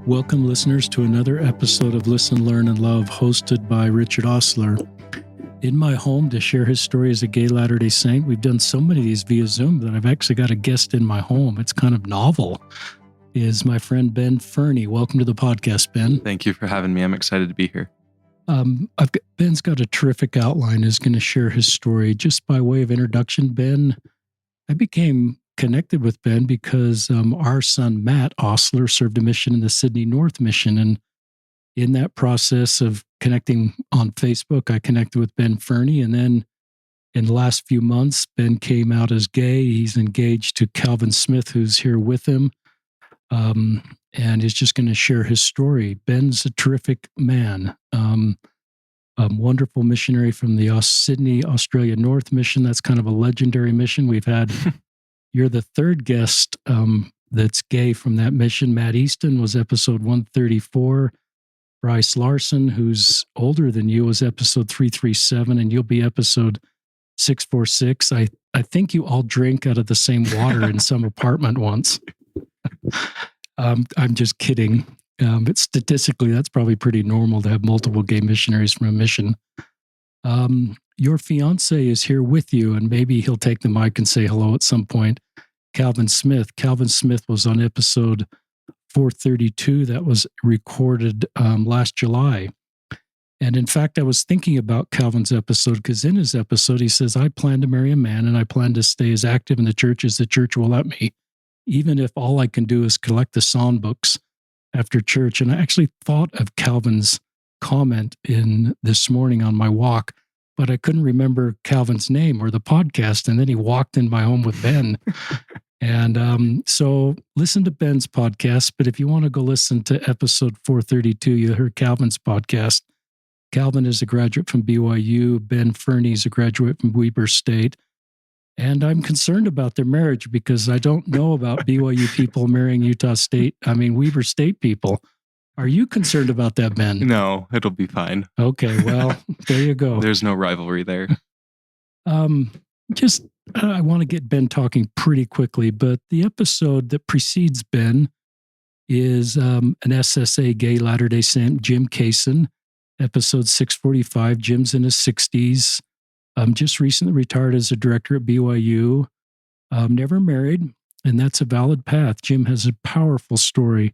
Welcome, listeners, to another episode of Listen, Learn, and Love, hosted by Richard Ostler. In my home to share his story as a gay Latter-day Saint, we've done so many of these via Zoom that I've actually got a guest in my home. It's kind of novel. Is my friend Ben Ferney. Welcome to the podcast, Ben. Thank you for having me. I'm excited to be here. Ben's got a terrific outline. Is going to share his story. Just by way of introduction, Ben, I became connected with Ben because our son, Matt Ostler, served a mission in the Sydney North Mission. And in that process of connecting on Facebook, I connected with Ben Ferney. And then in the last few months, Ben came out as gay. He's engaged to Calvin Smith, who's here with him. And is just going to share his story. Ben's a terrific man, a wonderful missionary from the Sydney, Australia North Mission. That's kind of a legendary mission. We've had, you're the third guest that's gay from that mission. Matt Easton was episode 134. Bryce Larson, who's older than you, was episode 337, and you'll be episode 646. I think you all drink out of the same water in some apartment once. I'm just kidding. But statistically, that's probably pretty normal to have multiple gay missionaries from a mission. Your fiance is here with you, and maybe he'll take the mic and say hello at some point. Calvin Smith. Calvin Smith was on episode 432 that was recorded last July. And in fact, I was thinking about Calvin's episode because in his episode, he says, I plan to marry a man and I plan to stay as active in the church as the church will let me, even if all I can do is collect the songbooks after church. And I actually thought of Calvin's comment in this morning on my walk, but I couldn't remember Calvin's name or the podcast. And then he walked in my home with Ben. And so listen to Ben's podcast. But if you want to go listen to episode 432, you heard Calvin's podcast. Calvin is a graduate from BYU. Ben Ferney is a graduate from Weber State. And I'm concerned about their marriage because I don't know about BYU people marrying Weber State people. Are you concerned about that, Ben? No, it'll be fine. Okay, well, there you go. There's no rivalry there. I want to get Ben talking pretty quickly, but the episode that precedes Ben is an SSA gay Latter-day Saint, Jim Kaysen, episode 645. Jim's in his 60s. Just recently retired as a director at BYU, never married, and that's a valid path. Jim has a powerful story.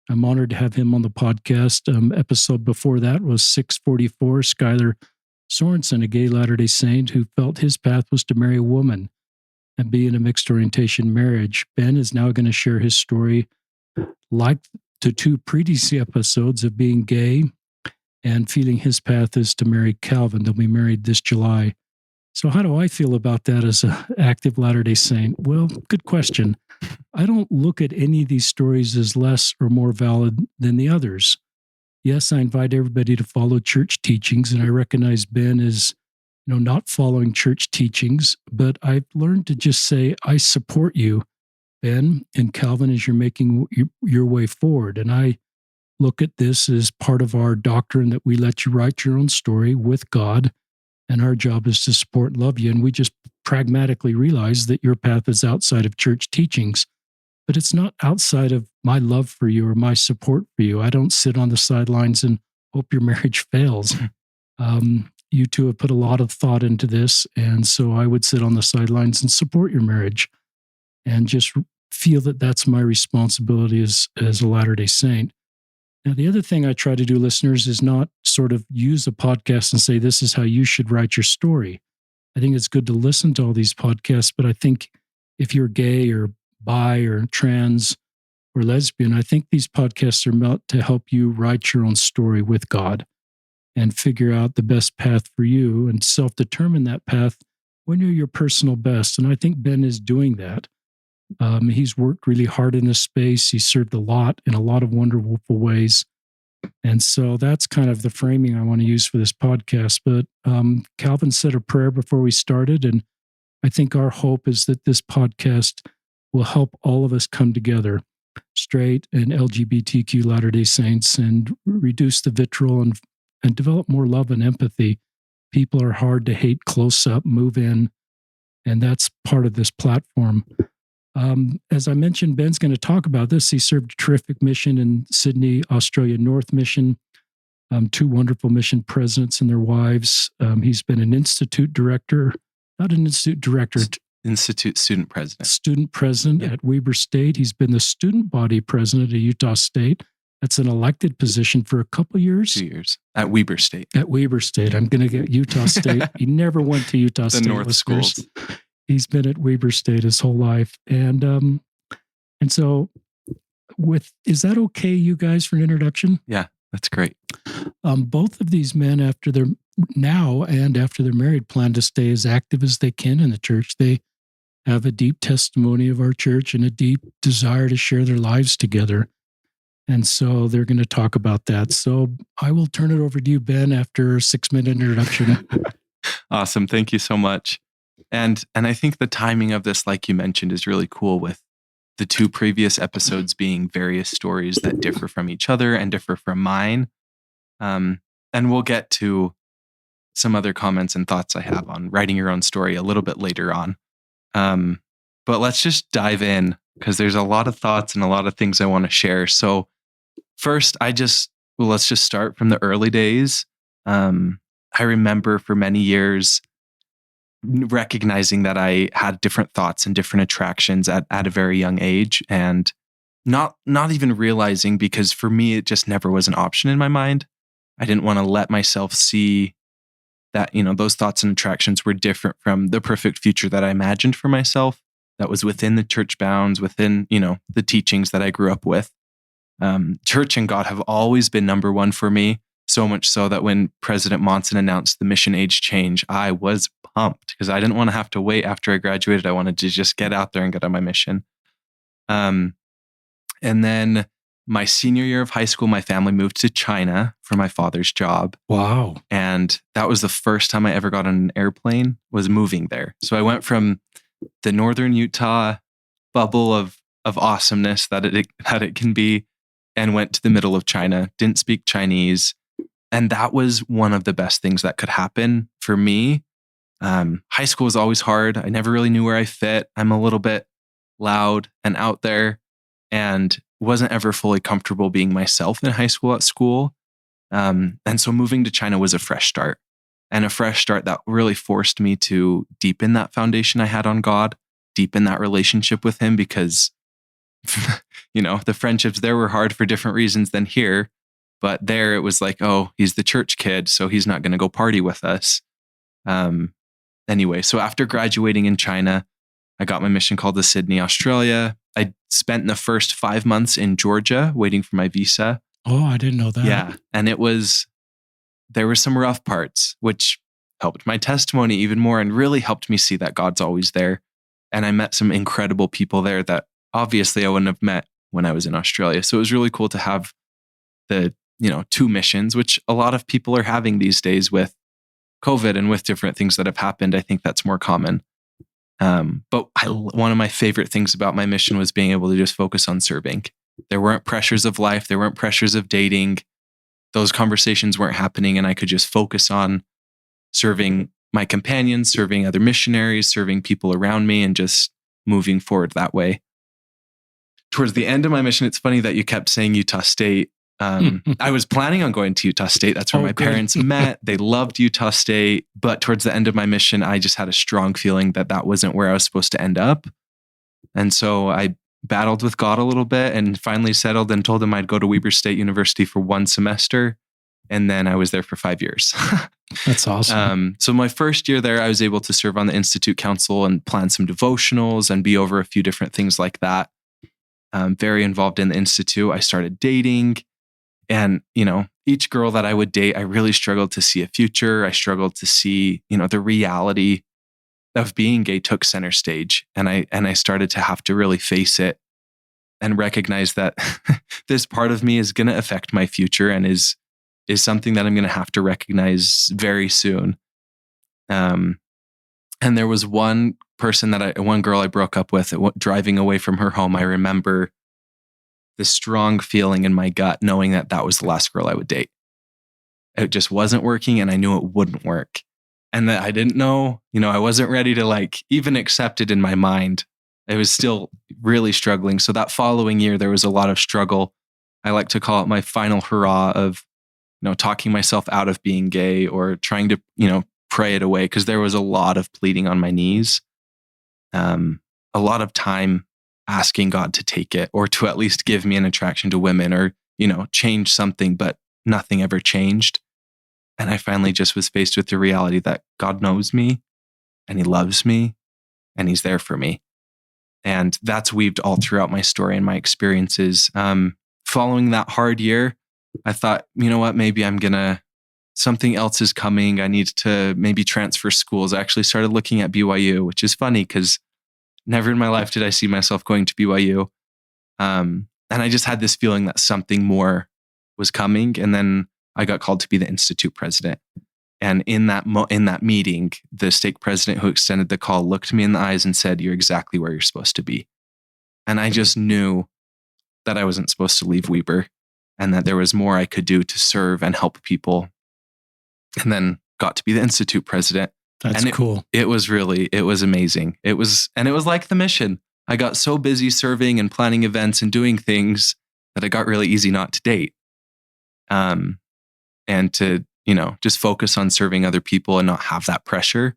I'm honored to have him on the podcast. Episode before that was 644, Skylar Sorensen, a gay Latter-day Saint who felt his path was to marry a woman and be in a mixed orientation marriage. Ben is now going to share his story, like the two previous episodes, of being gay and feeling his path is to marry Calvin. They'll be married this July. So how do I feel about that as an active Latter-day Saint? Well, good question. I don't look at any of these stories as less or more valid than the others. Yes, I invite everybody to follow church teachings, and I recognize Ben is, not following church teachings, but I've learned to just say, I support you, Ben, and Calvin, as you're making your way forward. And I look at this as part of our doctrine that we let you write your own story with God. And our job is to support and love you. And we just pragmatically realize that your path is outside of church teachings, but it's not outside of my love for you or my support for you. I don't sit on the sidelines and hope your marriage fails. You two have put a lot of thought into this. And so I would sit on the sidelines and support your marriage and just feel that that's my responsibility as a Latter-day Saint. Now, the other thing I try to do, listeners, is not sort of use a podcast and say, this is how you should write your story. I think it's good to listen to all these podcasts, but I think if you're gay or bi or trans or lesbian, I think these podcasts are meant to help you write your own story with God and figure out the best path for you and self-determine that path when you're your personal best. And I think Ben is doing that. He's worked really hard in this space. He served a lot in a lot of wonderful ways. And so that's kind of the framing I want to use for this podcast. But Calvin said a prayer before we started, and I think our hope is that this podcast will help all of us come together, straight and LGBTQ Latter-day Saints, and reduce the vitriol and develop more love and empathy. People are hard to hate close up, move in, and that's part of this platform. As I mentioned, Ben's going to talk about this. He served a terrific mission in Sydney, Australia North Mission, 2 wonderful mission presidents and their wives. He's been an institute director, not an institute director, Institute student president. Student president at Weber State. He's been the student body president at Utah State. That's an elected position for a couple years. 2 years at Weber State. At Weber State. I'm going to get Utah State. He never went to Utah State. The North listeners. schools. He's been at Weber State his whole life. And so is that okay, you guys, for an introduction? Yeah, that's great. Both of these men, after they're married, plan to stay as active as they can in the church. They have a deep testimony of our church and a deep desire to share their lives together. And so they're going to talk about that. So I will turn it over to you, Ben, after a 6-minute introduction. Awesome. Thank you so much. And I think the timing of this, like you mentioned, is really cool, with the 2 previous episodes being various stories that differ from each other and differ from mine. And we'll get to some other comments and thoughts I have on writing your own story a little bit later on. But let's just dive in, because there's a lot of thoughts and a lot of things I want to share. So first, let's just start from the early days. I remember for many years recognizing that I had different thoughts and different attractions at a very young age, and not even realizing, because for me, it just never was an option in my mind. I didn't want to let myself see that, those thoughts and attractions were different from the perfect future that I imagined for myself, that was within the church bounds, within, the teachings that I grew up with. Church and God have always been number one for me, so much so that when President Monson announced the mission age change, I was pumped, because I didn't want to have to wait after I graduated. I wanted to just get out there and get on my mission. And then my senior year of high school, my family moved to China for my father's job. Wow. And that was the first time I ever got on an airplane, was moving there. So I went from the northern Utah bubble of awesomeness that it can be, and went to the middle of China, didn't speak Chinese. And that was one of the best things that could happen for me. High school was always hard. I never really knew where I fit. I'm a little bit loud and out there, and wasn't ever fully comfortable being myself in high school at school. And so moving to China was a fresh start, and a fresh start that really forced me to deepen that foundation I had on God, deepen that relationship with Him, because, the friendships there were hard for different reasons than here. But there it was like, oh, he's the church kid, so he's not going to go party with us. Anyway, so after graduating in China, I got my mission called to Sydney, Australia. I spent the first 5 months in Georgia waiting for my visa. Oh, I didn't know that. Yeah. And there were some rough parts, which helped my testimony even more and really helped me see that God's always there. And I met some incredible people there that obviously I wouldn't have met when I was in Australia. So it was really cool to have the, 2 missions, which a lot of people are having these days with COVID and with different things that have happened. I think that's more common. But one of my favorite things about my mission was being able to just focus on serving. There weren't pressures of life. There weren't pressures of dating. Those conversations weren't happening. And I could just focus on serving my companions, serving other missionaries, serving people around me, and just moving forward that way. Towards the end of my mission, it's funny that you kept saying Utah State. I was planning on going to Utah State. That's where my parents met. They loved Utah State. But towards the end of my mission, I just had a strong feeling that wasn't where I was supposed to end up. And so I battled with God a little bit and finally settled and told him I'd go to Weber State University for 1 semester. And then I was there for 5 years. That's awesome. So my first year there, I was able to serve on the Institute Council and plan some devotionals and be over a few different things like that. Very involved in the Institute. I started dating. And, each girl that I would date, I really struggled to see a future. I struggled to see, the reality of being gay took center stage. And I started to have to really face it and recognize that this part of me is going to affect my future and is something that I'm going to have to recognize very soon. And there was one girl I broke up with driving away from her home. I remember the strong feeling in my gut, knowing that was the last girl I would date. It just wasn't working, and I knew it wouldn't work. And that I didn't know, I wasn't ready to even accept it in my mind. it was still really struggling. So that following year, there was a lot of struggle. I like to call it my final hurrah of, talking myself out of being gay or trying to, pray it away, because there was a lot of pleading on my knees, a lot of time asking God to take it, or to at least give me an attraction to women, or, change something, but nothing ever changed. And I finally just was faced with the reality that God knows me and he loves me and he's there for me. And that's weaved all throughout my story and my experiences. Following that hard year, I thought, you know what, maybe something else is coming. I need to maybe transfer schools. I actually started looking at BYU, which is funny because never in my life did I see myself going to BYU. And I just had this feeling that something more was coming. And then I got called to be the Institute president. And in that meeting, the stake president who extended the call looked me in the eyes and said, "You're exactly where you're supposed to be." And I just knew that I wasn't supposed to leave Weber, and that there was more I could do to serve and help people. And then got to be the Institute president. That's cool. It was amazing. It was like the mission. I got so busy serving and planning events and doing things that it got really easy not to date. And to, just focus on serving other people and not have that pressure.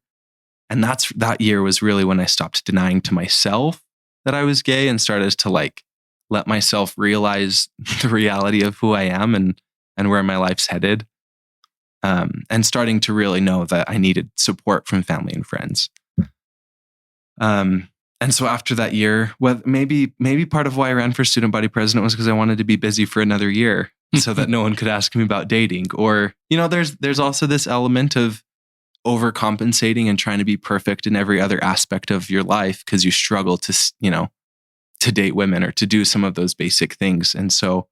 And that year was really when I stopped denying to myself that I was gay and started to let myself realize the reality of who I am and where my life's headed. And starting to really know that I needed support from family and friends. And so after that year, maybe part of why I ran for student body president was because I wanted to be busy for another year so that no one could ask me about dating. Or, there's also this element of overcompensating and trying to be perfect in every other aspect of your life because you struggle to date women or to do some of those basic things. And so,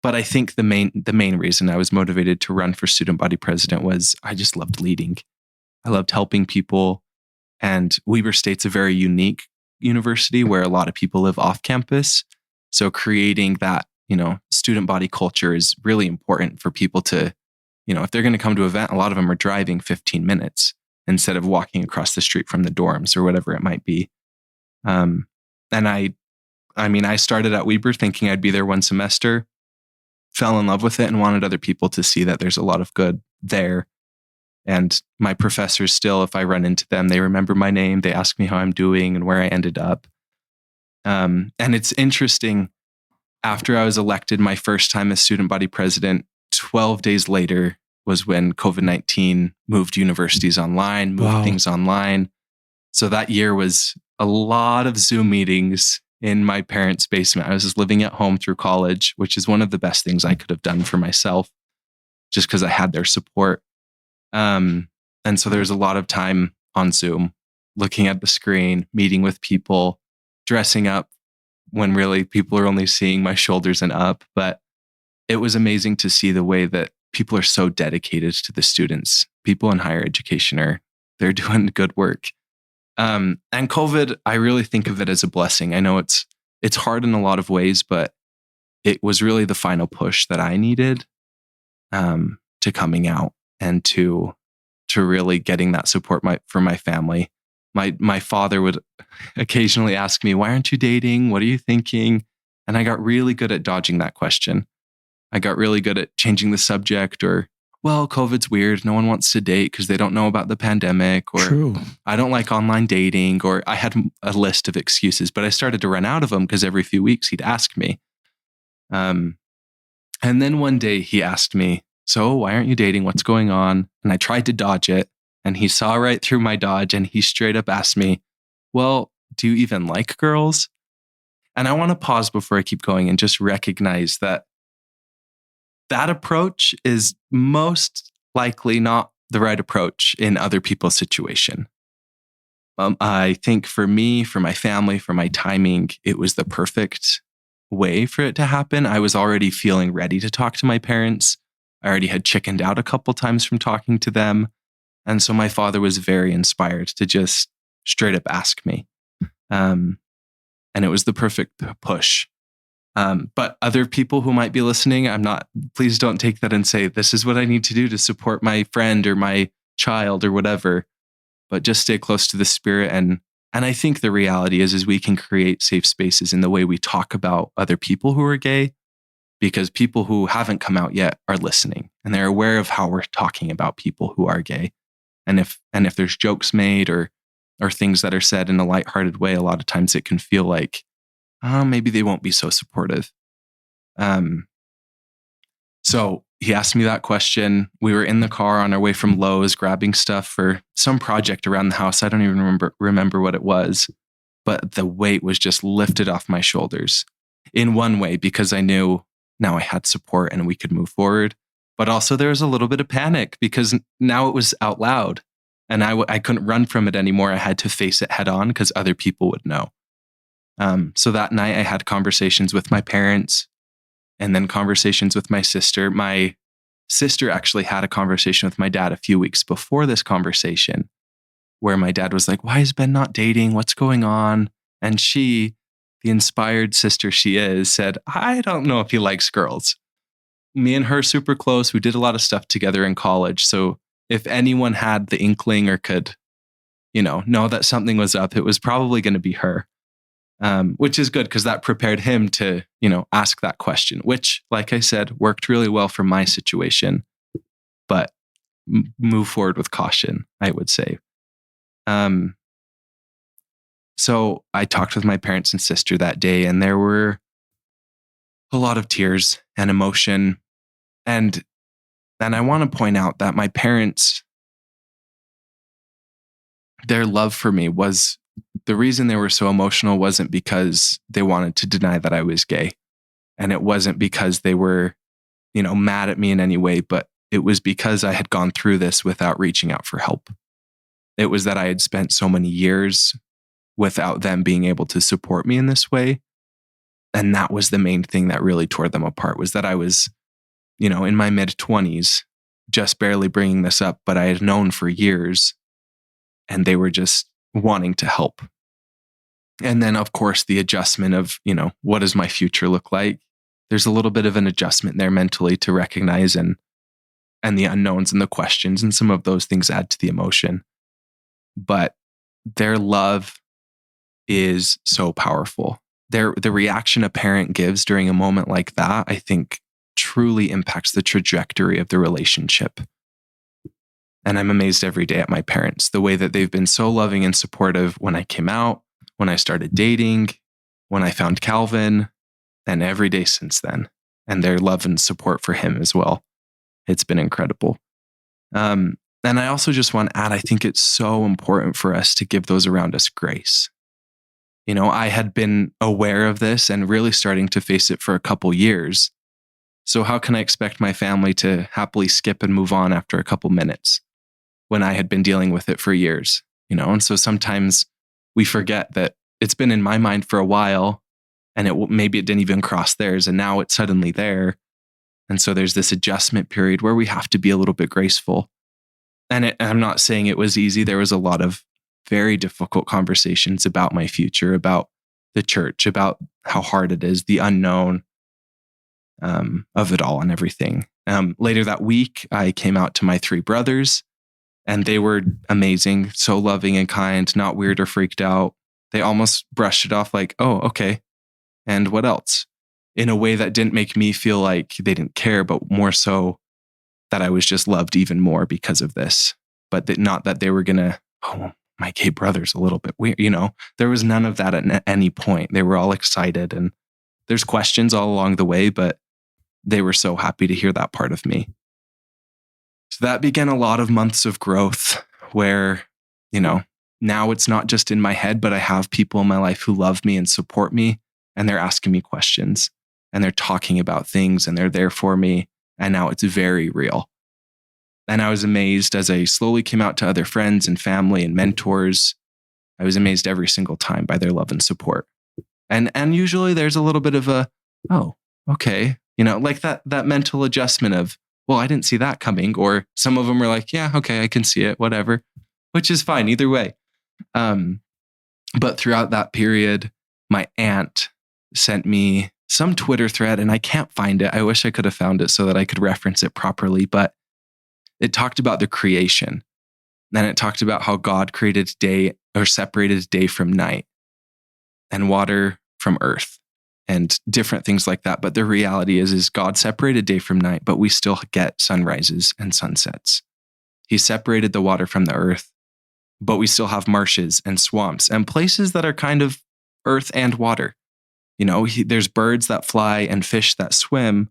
but I think the main reason I was motivated to run for student body president was I just loved leading. I loved helping people. And Weber State's a very unique university where a lot of people live off campus. So creating that, student body culture is really important for people to, if they're going to come to an event, a lot of them are driving 15 minutes instead of walking across the street from the dorms or whatever it might be. And I started at Weber thinking I'd be there one semester, fell in love with it and wanted other people to see that there's a lot of good there. And my professors still, if I run into them, they remember my name. They ask me how I'm doing and where I ended up. And it's interesting, after I was elected my first time as student body president, 12 days later was when COVID-19 moved universities online, moved things online. So that year was a lot of Zoom meetings in my parents' basement. I was just living at home through college, which is one of the best things I could have done for myself, just because I had their support. And so there's a lot of time on Zoom, looking at the screen, meeting with people, dressing up when really people are only seeing my shoulders and up. But it was amazing to see the way that people are so dedicated to the students. People in higher education they're doing good work. And COVID, I really think of it as a blessing. I know it's hard in a lot of ways, but it was really the final push that I needed to coming out and to really getting that support from my family. My father would occasionally ask me, "Why aren't you dating? What are you thinking?" And I got really good at dodging that question. I got really good at changing the subject, or, "Well, COVID's weird. No one wants to date because they don't know about the pandemic," or True. "I don't like online dating," or I had a list of excuses, but I started to run out of them because every few weeks he'd ask me. And then one day he asked me, "So why aren't you dating? What's going on?" And I tried to dodge it, and he saw right through my dodge, and he straight up asked me, "Well, do you even like girls?" And I want to pause before I keep going and just recognize that approach is most likely not the right approach in other people's situation. I think for me, for my family, for my timing, it was the perfect way for it to happen. I was already feeling ready to talk to my parents. I already had chickened out a couple times from talking to them. And so my father was very inspired to just straight up ask me. And it was the perfect push. But other people who might be listening, please don't take that and say, "This is what I need to do to support my friend or my child or whatever." But just stay close to the Spirit and And I think the reality is we can create safe spaces in the way we talk about other people who are gay, because people who haven't come out yet are listening and they're aware of how we're talking about people who are gay. And if there's jokes made or things that are said in a lighthearted way, a lot of times it can feel like, oh, maybe they won't be so supportive. So he asked me that question. We were in the car on our way from Lowe's grabbing stuff for some project around the house. I don't even remember what it was, but the weight was just lifted off my shoulders in one way, because I knew now I had support and we could move forward. But also there was a little bit of panic because now it was out loud and I couldn't run from it anymore. I had to face it head on because other people would know. So that night I had conversations with my parents and then conversations with my sister. My sister actually had a conversation with my dad a few weeks before this conversation where my dad was like, why is Ben not dating? What's going on? And she, the inspired sister she is, said, I don't know if he likes girls. Me and her super close. We did a lot of stuff together in college. So if anyone had the inkling or could, know that something was up, it was probably going to be her. Which is good because that prepared him to, ask that question, which, like I said, worked really well for my situation, but move forward with caution, I would say. So I talked with my parents and sister that day, and there were a lot of tears and emotion. And I want to point out that my parents, their love for me was, the reason they were so emotional wasn't because they wanted to deny that I was gay. And it wasn't because they were, mad at me in any way, but it was because I had gone through this without reaching out for help. It was that I had spent so many years without them being able to support me in this way. And that was the main thing that really tore them apart, was that I was, in my mid-20s, just barely bringing this up, but I had known for years and they were just wanting to help. And then, of course, the adjustment of, what does my future look like? There's a little bit of an adjustment there mentally to recognize and the unknowns and the questions, and some of those things add to the emotion. But their love is so powerful. The reaction a parent gives during a moment like that, I think, truly impacts the trajectory of the relationship. And I'm amazed every day at my parents, the way that they've been so loving and supportive when I came out, when I started dating, when I found Calvin, and every day since then. And their love and support for him as well. It's been incredible. And I also just want to add, I think it's so important for us to give those around us grace. I had been aware of this and really starting to face it for a couple years. So how can I expect my family to happily skip and move on after a couple minutes when I had been dealing with it for years? And so sometimes we forget that it's been in my mind for a while, and maybe it didn't even cross theirs, and now it's suddenly there. And so there's this adjustment period where we have to be a little bit graceful. And I'm not saying it was easy. There was a lot of very difficult conversations about my future, about the church, about how hard it is, the unknown of it all and everything. Later that week, I came out to my 3 brothers, and they were amazing, so loving and kind, not weird or freaked out. They almost brushed it off like, oh, okay. And what else? In a way that didn't make me feel like they didn't care, but more so that I was just loved even more because of this. But not that they were going to, oh, my gay brother's a little bit weird. There was none of that at any point. They were all excited, and there's questions all along the way, but they were so happy to hear that part of me. So that began a lot of months of growth where, now it's not just in my head, but I have people in my life who love me and support me, and they're asking me questions, and they're talking about things, and they're there for me. And now it's very real. And I was amazed as I slowly came out to other friends and family and mentors. I was amazed every single time by their love and support. And usually there's a little bit of a, oh, okay. Like that mental adjustment of, well, I didn't see that coming. Or some of them were like, yeah, okay, I can see it, whatever, which is fine either way. But throughout that period, my aunt sent me some Twitter thread, and I can't find it. I wish I could have found it so that I could reference it properly, but it talked about the creation And it talked about how God created day or separated day from night and water from earth and different things like that. But the reality is God separated day from night, but we still get sunrises and sunsets. He separated the water from the earth, but we still have marshes and swamps and places that are kind of earth and water. There's birds that fly and fish that swim,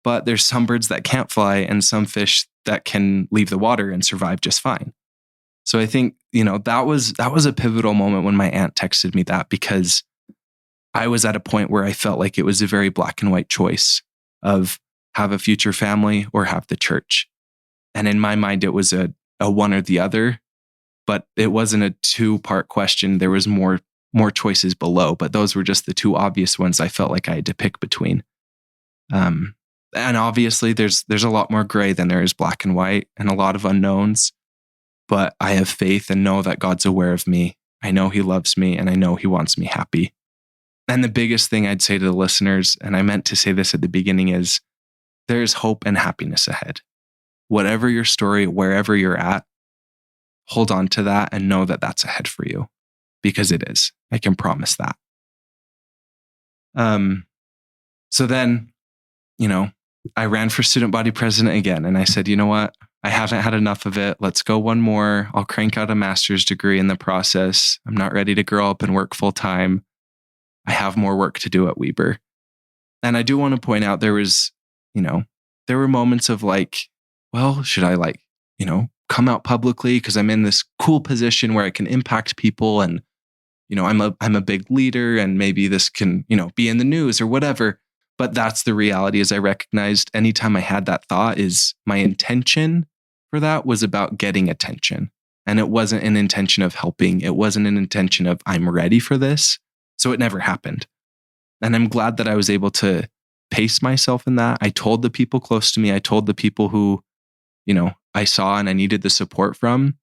but there's some birds that can't fly and some fish that can leave the water and survive just fine. So I think, that was a pivotal moment when my aunt texted me that, because I was at a point where I felt like it was a very black and white choice of have a future family or have the church. And in my mind, it was a one or the other, but it wasn't a 2-part question. There was more choices below, but those were just the 2 obvious ones I felt like I had to pick between. And obviously there's a lot more gray than there is black and white and a lot of unknowns, but I have faith and know that God's aware of me. I know he loves me and I know he wants me happy. And the biggest thing I'd say to the listeners, and I meant to say this at the beginning, is there's hope and happiness ahead. Whatever your story, wherever you're at, hold on to that and know that that's ahead for you, because it is. I can promise that. So then, I ran for student body president again, and I said, you know what? I haven't had enough of it. Let's go one more. I'll crank out a master's degree in the process. I'm not ready to grow up and work full time. I have more work to do at Weber. And I do want to point out there were moments of like, well, should I come out publicly because I'm in this cool position where I can impact people and, I'm a big leader and maybe this can, be in the news or whatever. But that's the reality. Is I recognized anytime I had that thought, is my intention for that was about getting attention. And it wasn't an intention of helping. It wasn't an intention of I'm ready for this. So it never happened. And I'm glad that I was able to pace myself in that. I told the people close to me, I told the people who, I saw and I needed the support from.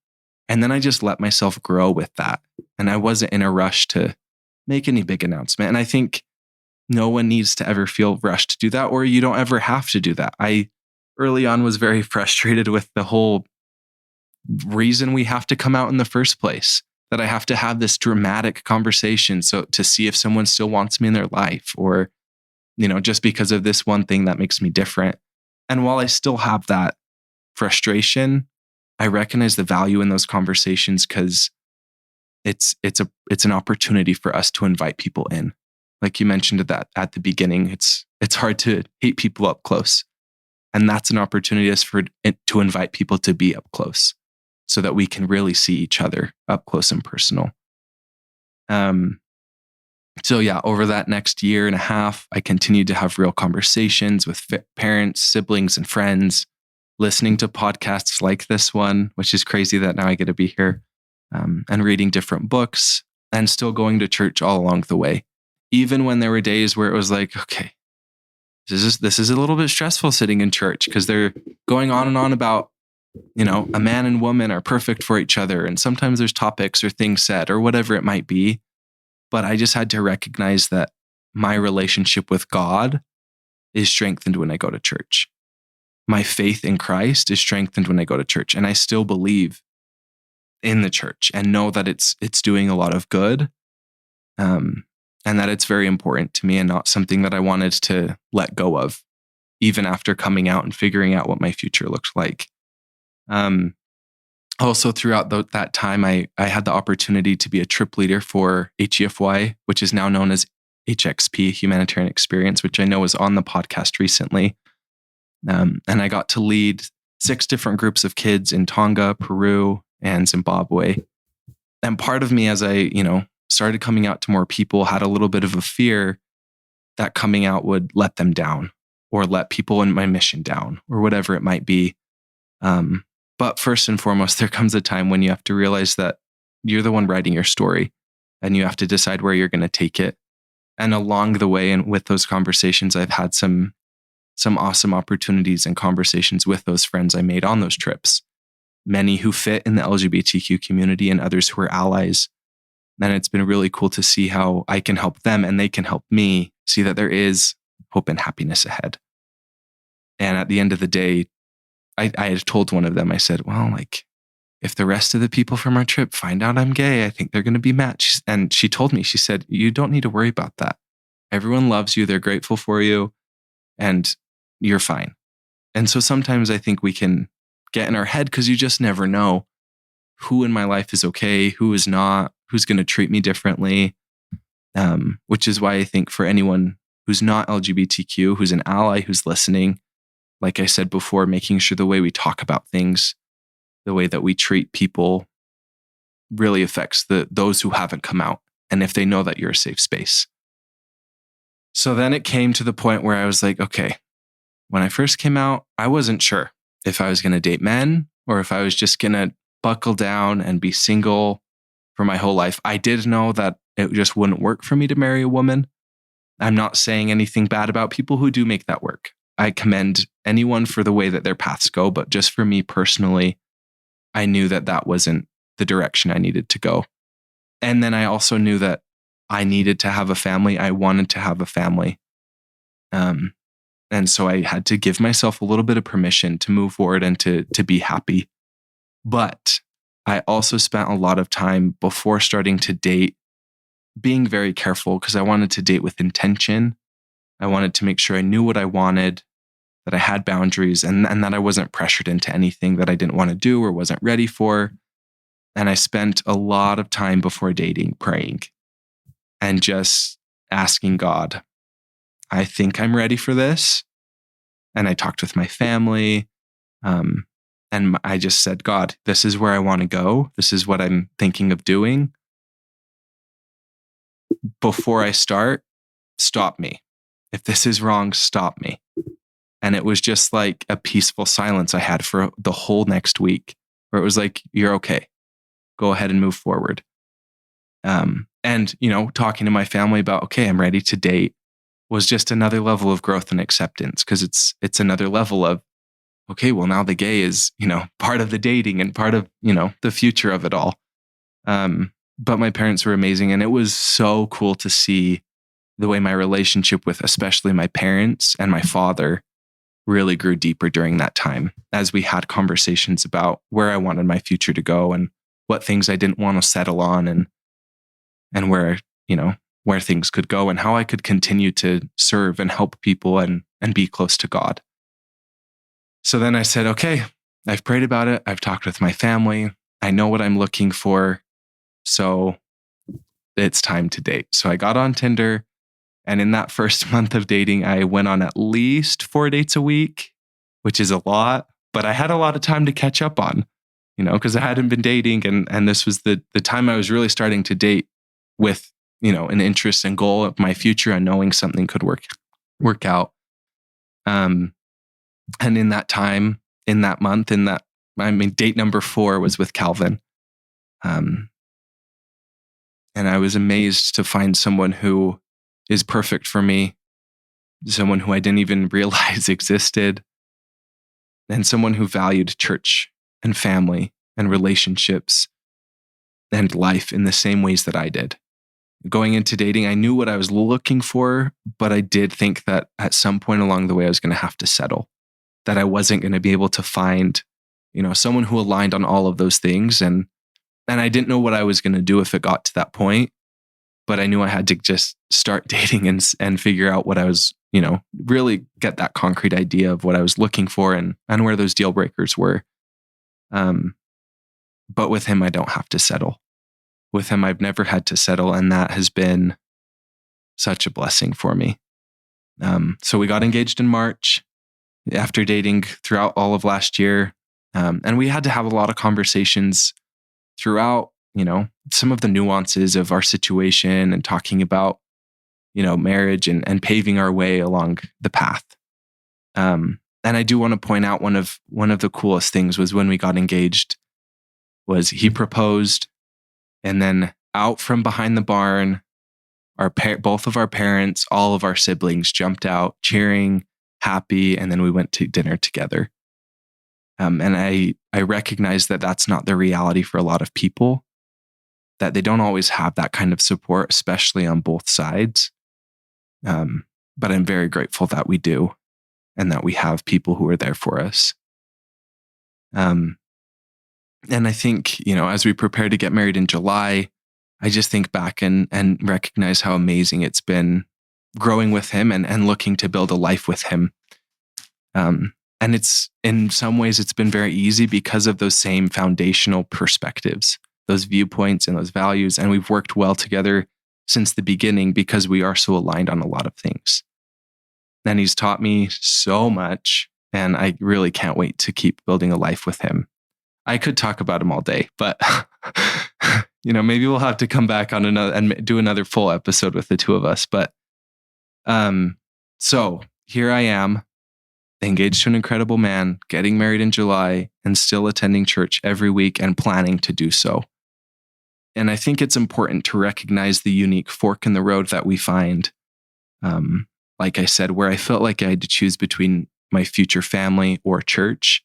And then I just let myself grow with that. And I wasn't in a rush to make any big announcement. And I think no one needs to ever feel rushed to do that, or you don't ever have to do that. I early on was very frustrated with the whole reason we have to come out in the first place, that I have to have this dramatic conversation so to see if someone still wants me in their life, or, just because of this one thing that makes me different. And while I still have that frustration, I recognize the value in those conversations, because it's an opportunity for us to invite people in. Like you mentioned that at the beginning, it's hard to hate people up close. And that's an opportunity to invite people to be up close so that we can really see each other up close and personal. So yeah, over that next year and a half, I continued to have real conversations with parents, siblings, and friends, listening to podcasts like this one, which is crazy that now I get to be here, and reading different books, and still going to church all along the way. Even when there were days where it was like, okay, this is a little bit stressful sitting in church, because they're going on and on about, a man and woman are perfect for each other. And sometimes there's topics or things said or whatever it might be. But I just had to recognize that my relationship with God is strengthened when I go to church. My faith in Christ is strengthened when I go to church. And I still believe in the church and know that it's doing a lot of good. And that it's very important to me and not something that I wanted to let go of, even after coming out and figuring out what my future looks like. Also, throughout that time, I had the opportunity to be a trip leader for HEFY, which is now known as HXP, Humanitarian Experience, which I know was on the podcast recently. And I got to lead 6 different groups of kids in Tonga, Peru, and Zimbabwe. And part of me, as I, started coming out to more people, had a little bit of a fear that coming out would let them down or let people in my mission down or whatever it might be. But first and foremost, there comes a time when you have to realize that you're the one writing your story and you have to decide where you're going to take it. And along the way and with those conversations, I've had some awesome opportunities and conversations with those friends I made on those trips. Many who fit in the LGBTQ community and others who are allies. And it's been really cool to see how I can help them and they can help me see that there is hope and happiness ahead. And at the end of the day, I had told one of them, I said, well, if the rest of the people from our trip find out I'm gay, I think they're going to be mad. And she told me, she said, you don't need to worry about that. Everyone loves you. They're grateful for you, and you're fine. And so sometimes I think we can get in our head because you just never know who in my life is okay, who is not, who's going to treat me differently. Which is why I think for anyone who's not LGBTQ, who's an ally, who's listening, like I said before, making sure the way we talk about things, the way that we treat people really affects those who haven't come out, and if they know that you're a safe space. So then it came to the point where I was like, okay, when I first came out, I wasn't sure if I was going to date men or if I was just going to buckle down and be single for my whole life. I did know that it just wouldn't work for me to marry a woman. I'm not saying anything bad about people who do make that work. I commend anyone for the way that their paths go, but just for me personally, I knew that that wasn't the direction I needed to go. And then I also knew that I needed to have a family. I wanted to have a family. And so I had to give myself a little bit of permission to move forward and to be happy. But I also spent a lot of time before starting to date being very careful because I wanted to date with intention. I wanted to make sure I knew what I wanted, that I had boundaries, and that I wasn't pressured into anything that I didn't want to do or wasn't ready for. And I spent a lot of time before dating praying and just asking God, I think I'm ready for this. And I talked with my family. And I just said, God, this is where I want to go. This is what I'm thinking of doing. Before I start, stop me. If this is wrong, stop me. And it was just like a peaceful silence I had for the whole next week, where it was like, you're okay. Go ahead and move forward. And, talking to my family about, okay, I'm ready to date was just another level of growth and acceptance, because it's another level of, okay, well, now the gay is, part of the dating and part of, the future of it all. But my parents were amazing. And it was so cool to see the way my relationship with especially my parents and my father really grew deeper during that time, as we had conversations about where I wanted my future to go and what things I didn't want to settle on, and where, where things could go and how I could continue to serve and help people and be close to God. So then I said, okay, I've prayed about it. I've talked with my family. I know what I'm looking for. So it's time to date. So I got on Tinder. And in that first month of dating, I went on at least 4 dates a week, which is a lot, but I had a lot of time to catch up on, because I hadn't been dating. And this was the time I was really starting to date with, an interest and goal of my future and knowing something could work out. And in that time, in that month, date number 4 was with Calvin. And I was amazed to find someone who is perfect for me, someone who I didn't even realize existed, and someone who valued church and family and relationships and life in the same ways that I did. Going into dating, I knew what I was looking for, but I did think that at some point along the way, I was going to have to settle, that I wasn't going to be able to find, someone who aligned on all of those things. And I didn't know what I was going to do if it got to that point. But I knew I had to just start dating and figure out what I was, really get that concrete idea of what I was looking for and where those deal breakers were. But with him, I don't have to settle. With him, I've never had to settle. And that has been such a blessing for me. So we got engaged in March after dating throughout all of last year. And we had to have a lot of conversations throughout, some of the nuances of our situation and talking about, marriage and paving our way along the path. And I do want to point out one of the coolest things was when we got engaged was he proposed, and then out from behind the barn, both of our parents, all of our siblings jumped out cheering, happy. And then we went to dinner together. And I recognize that that's not the reality for a lot of people, that they don't always have that kind of support, especially on both sides. But I'm very grateful that we do, and that we have people who are there for us. And I think, as we prepare to get married in July, I just think back and recognize how amazing it's been growing with him and looking to build a life with him. And it's, in some ways, it's been very easy because of those same foundational perspectives, those viewpoints and those values. And we've worked well together since the beginning because we are so aligned on a lot of things. And he's taught me so much, and I really can't wait to keep building a life with him. I could talk about him all day, but maybe we'll have to come back on another and do another full episode with the two of us. But so here I am, engaged to an incredible man, getting married in July, and still attending church every week and planning to do so. And I think it's important to recognize the unique fork in the road that we find. Like I said, where I felt like I had to choose between my future family or church.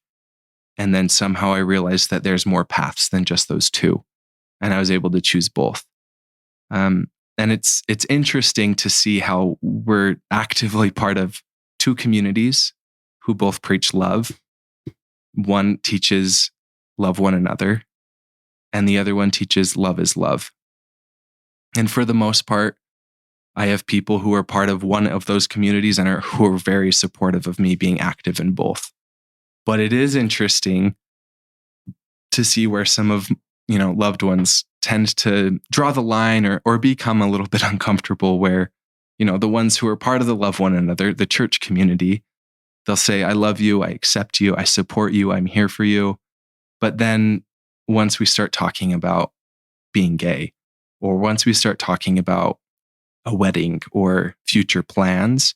And then somehow I realized that there's more paths than just those two. And I was able to choose both. And it's interesting to see how we're actively part of two communities who both preach love. One teaches love one another, and the other one teaches love is love. And for the most part, I have people who are part of one of those communities and who are very supportive of me being active in both. But it is interesting to see where some of, loved ones tend to draw the line or become a little bit uncomfortable, where, the ones who are part of the love one another, the church community, they'll say, I love you, I accept you, I support you, I'm here for you. But then once we start talking about being gay, or once we start talking about a wedding or future plans,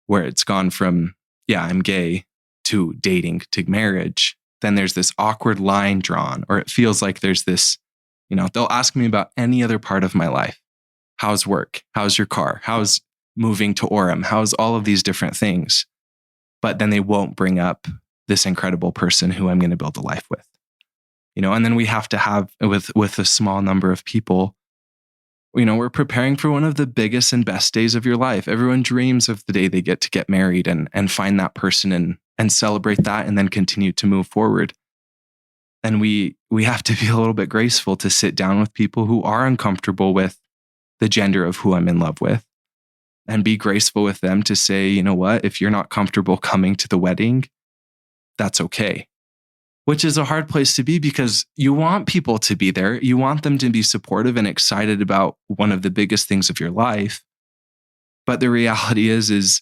where it's gone from, yeah, I'm gay, to dating, to marriage, then there's this awkward line drawn, or it feels like there's this, they'll ask me about any other part of my life. How's work? How's your car? How's moving to Orem? How's all of these different things? But then they won't bring up this incredible person who I'm going to build a life with. And then we have to have, with a small number of people, we're preparing for one of the biggest and best days of your life. Everyone dreams of the day they get to get married and find that person and celebrate that, and then continue to move forward. And we have to be a little bit graceful to sit down with people who are uncomfortable with the gender of who I'm in love with, and be graceful with them to say, you know what, if you're not comfortable coming to the wedding, that's okay. Which is a hard place to be, because you want people to be there. You want them to be supportive and excited about one of the biggest things of your life. But the reality is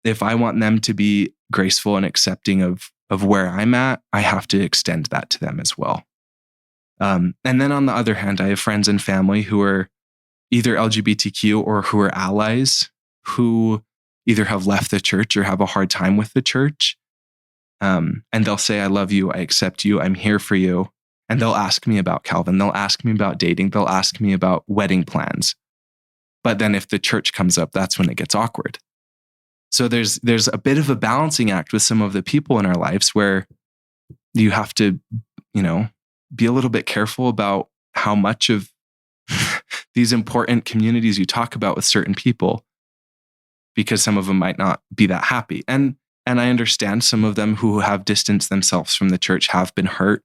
if I want them to be graceful and accepting of where I'm at, I have to extend that to them as well. And then on the other hand, I have friends and family who are either LGBTQ or who are allies, who either have left the church or have a hard time with the church. And they'll say, I love you, I accept you, I'm here for you. And they'll ask me about Calvin. They'll ask me about dating. They'll ask me about wedding plans. But then if the church comes up, that's when it gets awkward. So there's a bit of a balancing act with some of the people in our lives, where you have to, be a little bit careful about how much of these important communities you talk about with certain people, because some of them might not be that happy. And I understand some of them who have distanced themselves from the church have been hurt,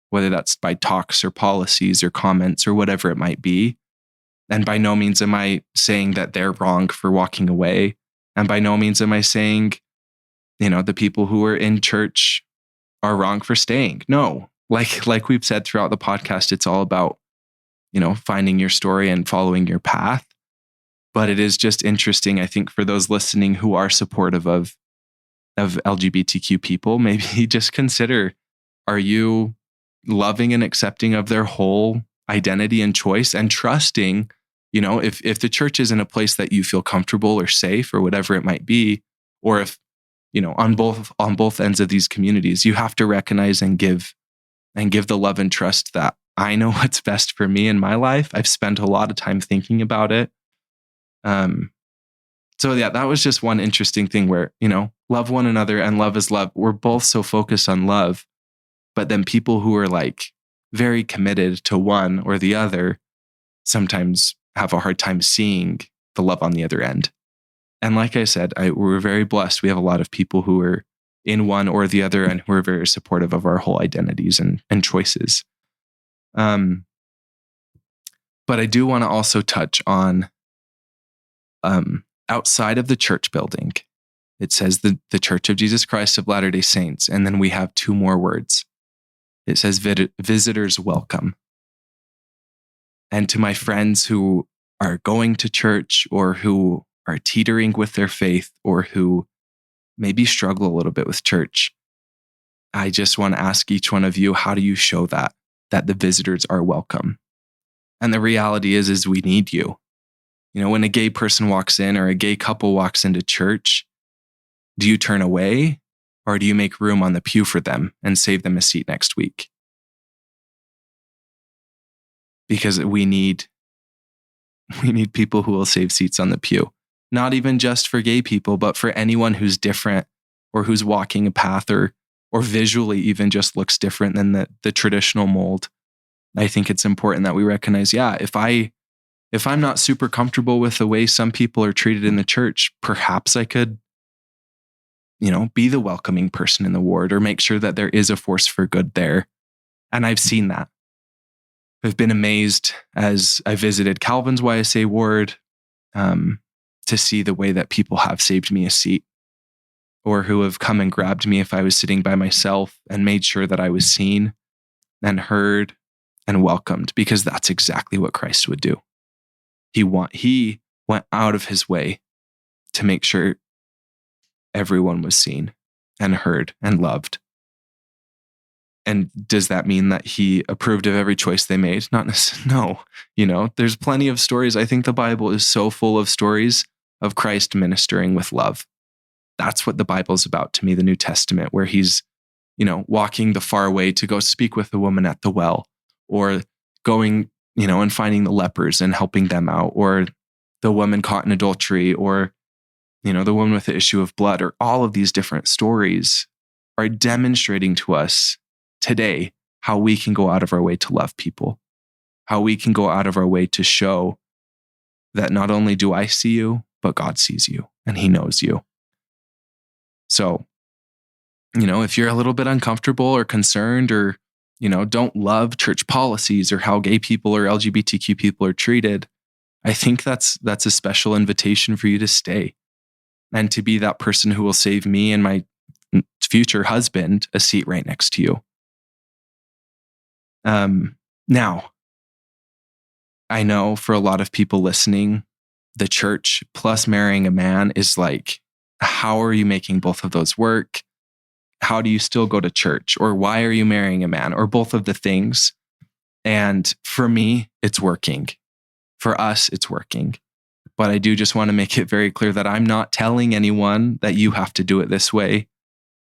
whether that's by talks or policies or comments or whatever it might be. And by no means am I saying that they're wrong for walking away. And by no means am I saying, the people who are in church are wrong for staying. No, like we've said throughout the podcast, it's all about, finding your story and following your path. But it is just interesting, I think, for those listening who are supportive of LGBTQ people, maybe just consider, are you loving and accepting of their whole identity and choice, and trusting, if the church is in a place that you feel comfortable or safe or whatever it might be, or if, on both ends of these communities, you have to recognize and give the love and trust that I know what's best for me in my life. I've spent a lot of time thinking about it. So yeah, that was just one interesting thing where, love one another and love is love. We're both so focused on love, but then people who are like very committed to one or the other sometimes have a hard time seeing the love on the other end. And like I said, we're very blessed. We have a lot of people who are in one or the other, and who are very supportive of our whole identities and choices. But I do want to also touch on outside of the church building. It says the Church of Jesus Christ of Latter-day Saints, and then we have two more words. It says visitors welcome. And to my friends who are going to church or who are teetering with their faith or who maybe struggle a little bit with church, I just want to ask each one of you, how do you show that the visitors are welcome? And the reality is we need you. You know, when a gay person walks in or a gay couple walks into church, do you turn away or do you make room on the pew for them and save them a seat next week? Because we need people who will save seats on the pew, not even just for gay people, but for anyone who's different or who's walking a path or visually even just looks different than the traditional mold. I think it's important that we recognize, if I'm not super comfortable with the way some people are treated in the church, perhaps I could, be the welcoming person in the ward or make sure that there is a force for good there. And I've seen that. I've been amazed as I visited Calvin's YSA ward to see the way that people have saved me a seat or who have come and grabbed me if I was sitting by myself and made sure that I was seen and heard and welcomed, because that's exactly what Christ would do. He went out of his way to make sure everyone was seen and heard and loved. And does that mean that he approved of every choice they made? Not necessarily. No. There's plenty of stories. I think the Bible is so full of stories of Christ ministering with love. That's what the Bible is about to me, the New Testament, where he's, walking the far way to go speak with the woman at the well, or going, and finding the lepers and helping them out, or the woman caught in adultery, or, the woman with the issue of blood, or all of these different stories are demonstrating to us today how we can go out of our way to love people, how we can go out of our way to show that not only do I see you, but God sees you and he knows you. So, if you're a little bit uncomfortable or concerned or, don't love church policies or how gay people or LGBTQ people are treated, I think that's a special invitation for you to stay and to be that person who will save me and my future husband a seat right next to you. Now, I know for a lot of people listening, the church plus marrying a man is like, how are you making both of those work? How do you still go to church? Or why are you marrying a man? Or both of the things. And for me, it's working. For us, it's working. But I do just want to make it very clear that I'm not telling anyone that you have to do it this way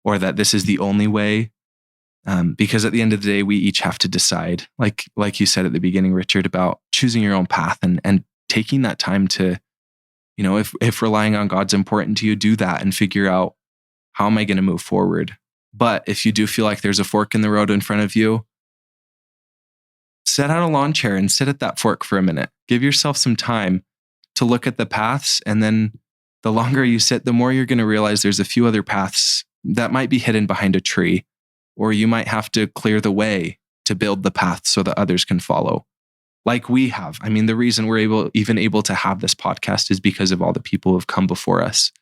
or that this is the only way. Because at the end of the day, we each have to decide, like you said at the beginning, Richard, about choosing your own path and taking that time to, if relying on God's important to you, do that and figure out, how am I going to move forward? But if you do feel like there's a fork in the road in front of you, set out a lawn chair and sit at that fork for a minute. Give yourself some time to look at the paths. And then the longer you sit, the more you're going to realize there's a few other paths that might be hidden behind a tree, or you might have to clear the way to build the path so that others can follow. Like we have. I mean, the reason we're able to have this podcast is because of all the people who have come before us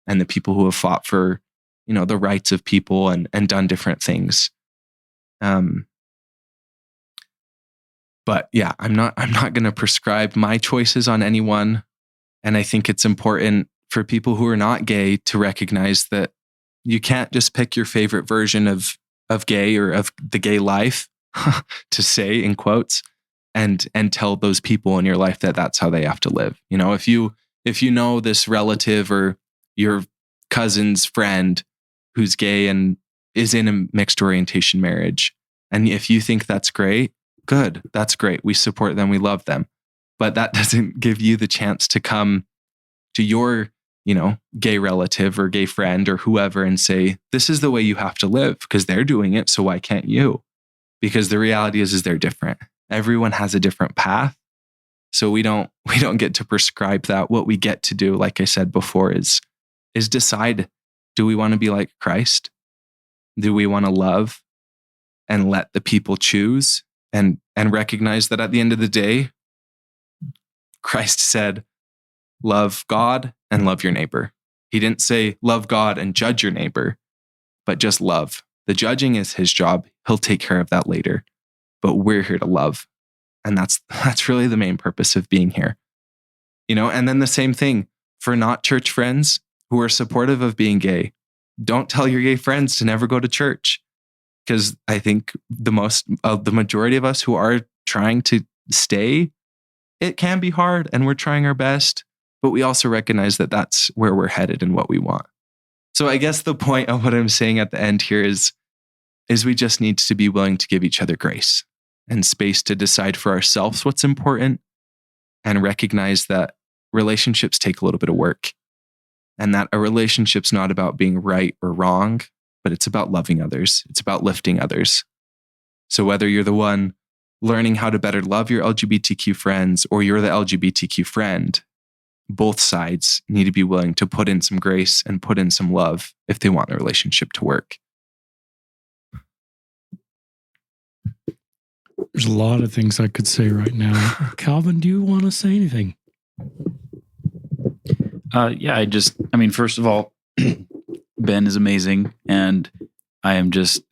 and the people who have fought for, the rights of people and done different things. But yeah, I'm not going to prescribe my choices on anyone. And I think it's important for people who are not gay to recognize that you can't just pick your favorite version of gay or of the gay life to say in quotes and tell those people in your life that that's how they have to live. If you know this relative or your cousin's friend who's gay and is in a mixed orientation marriage, and if you think that's great, good, that's great. We support them. We love them. But that doesn't give you the chance to come to your, gay relative or gay friend or whoever and say, this is the way you have to live because they're doing it. So why can't you? Because the reality is they're different. Everyone has a different path. So we don't get to prescribe that. What we get to do, like I said before, is decide Do we want to be like Christ? Do we want to love and let the people choose and recognize that at the end of the day, Christ said, love God and love your neighbor. He didn't say love God and judge your neighbor, but just love. The judging is his job. He'll take care of that later. But we're here to love. And that's really the main purpose of being here. And then the same thing for not church friends who are supportive of being gay. Don't tell your gay friends to never go to church, because I think the majority of us who are trying to stay, it can be hard and we're trying our best, but we also recognize that that's where we're headed and what we want. So I guess the point of what I'm saying at the end here is we just need to be willing to give each other grace and space to decide for ourselves what's important, and recognize that relationships take a little bit of work, and that a relationship's not about being right or wrong, but it's about loving others. It's about lifting others. So whether you're the one learning how to better love your LGBTQ friends or you're the LGBTQ friend, both sides need to be willing to put in some grace and put in some love if they want the relationship to work. There's a lot of things I could say right now. Calvin, do you want to say anything? First of all, Ben is amazing, and I am just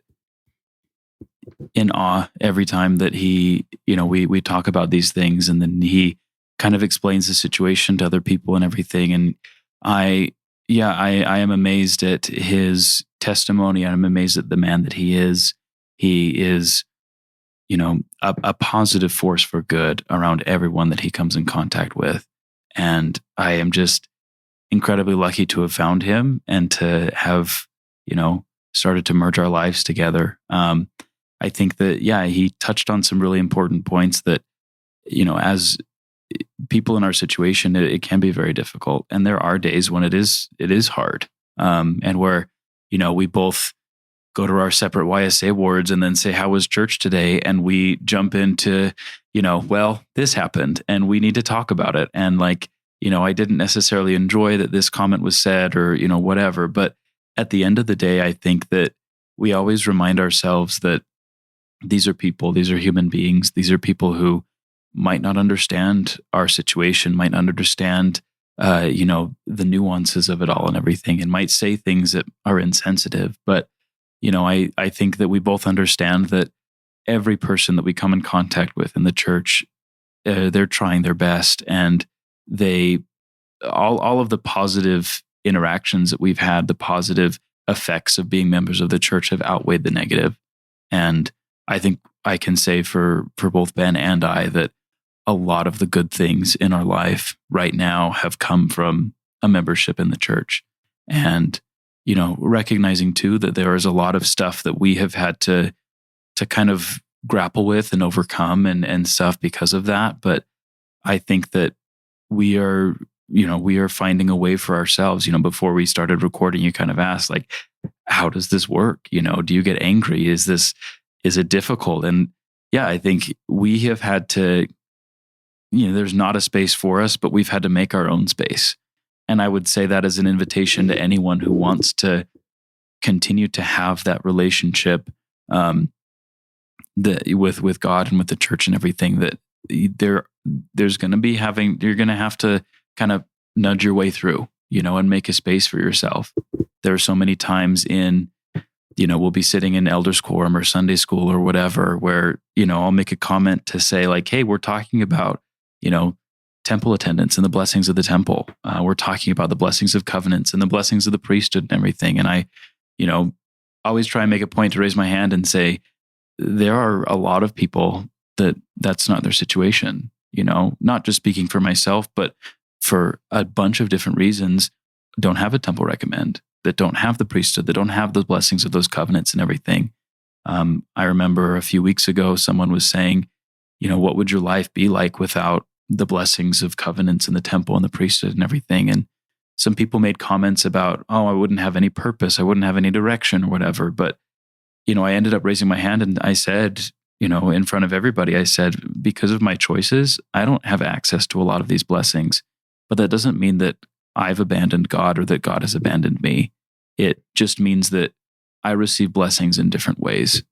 in awe every time that he, we talk about these things, and then he kind of explains the situation to other people and everything. And I am amazed at his testimony. I'm amazed at the man that he is. He is, a positive force for good around everyone that he comes in contact with. And I am just incredibly lucky to have found him and to have, started to merge our lives together. I think that, he touched on some really important points that, as people in our situation, it can be very difficult. And there are days when it is hard. And where, we both go to our separate YSA wards and then say, how was church today? And we jump into, well, this happened and we need to talk about it. And I didn't necessarily enjoy that this comment was said or, whatever. But at the end of the day, I think that we always remind ourselves that these are people, these are human beings, these are people who might not understand our situation, might not understand, the nuances of it all and everything, and might say things that are insensitive. But, I think that we both understand that every person that we come in contact with in the church, they're trying their best, and all of the positive interactions that we've had, the positive effects of being members of the church have outweighed the negative. And I think I can say for both Ben and I that a lot of the good things in our life right now have come from a membership in the church. And, recognizing too that there is a lot of stuff that we have had to kind of grapple with and overcome and stuff because of that. But I think that we are finding a way for ourselves. Before we started recording, you kind of asked, how does this work? Do you get angry? Is it difficult? And I think we have had to, there's not a space for us, but we've had to make our own space. And I would say that as an invitation to anyone who wants to continue to have that relationship with God and with the church and everything, that there's going to be you're going to have to kind of nudge your way through, and make a space for yourself. There are so many times we'll be sitting in elders quorum or Sunday school or whatever, where, I'll make a comment to say hey, we're talking about, temple attendance and the blessings of the temple. We're talking about the blessings of covenants and the blessings of the priesthood and everything. And I, always try and make a point to raise my hand and say, there are a lot of people that's not their situation, not just speaking for myself, but for a bunch of different reasons, don't have a temple recommend, that don't have the priesthood, that don't have the blessings of those covenants and everything. I remember a few weeks ago, someone was saying, what would your life be like without the blessings of covenants and the temple and the priesthood and everything? And some people made comments about, I wouldn't have any purpose, I wouldn't have any direction or whatever. But, I ended up raising my hand and I said, in front of everybody, I said, because of my choices, I don't have access to a lot of these blessings. But that doesn't mean that I've abandoned God or that God has abandoned me. it just means that I receive blessings in different ways,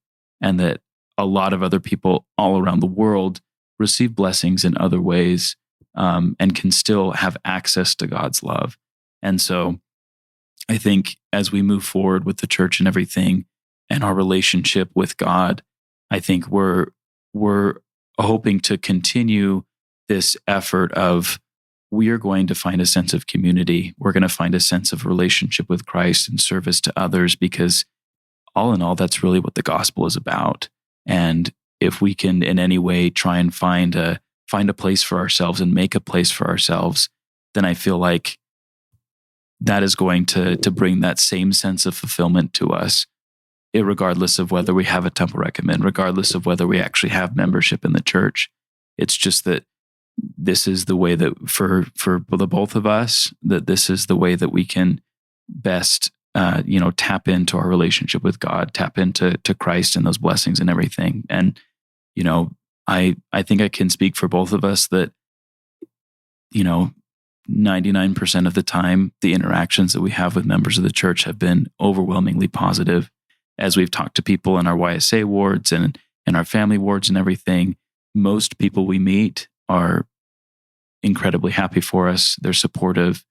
and that a lot of other people all around the world receive blessings in other ways, and can still have access to God's love. And so I think as we move forward with the church and everything and our relationship with God, I think we're hoping to continue this effort of, we are going to find a sense of community. We're going to find a sense of relationship with Christ and service to others, because all in all, that's really what the gospel is about. And if we can in any way try and find a place for ourselves and make a place for ourselves, then I feel like that is going to bring that same sense of fulfillment to us, regardless of whether we have a temple recommend, regardless of whether we actually have membership in the church. It's just that this is the way that for the both of us, that this is the way that we can best tap into our relationship with God, tap into Christ and those blessings and everything. And I think I can speak for both of us that 99% of the time, the interactions that we have with members of the church have been overwhelmingly positive. As we've talked to people in our YSA wards and in our family wards and everything, most people we meet are incredibly happy for us. They're supportive.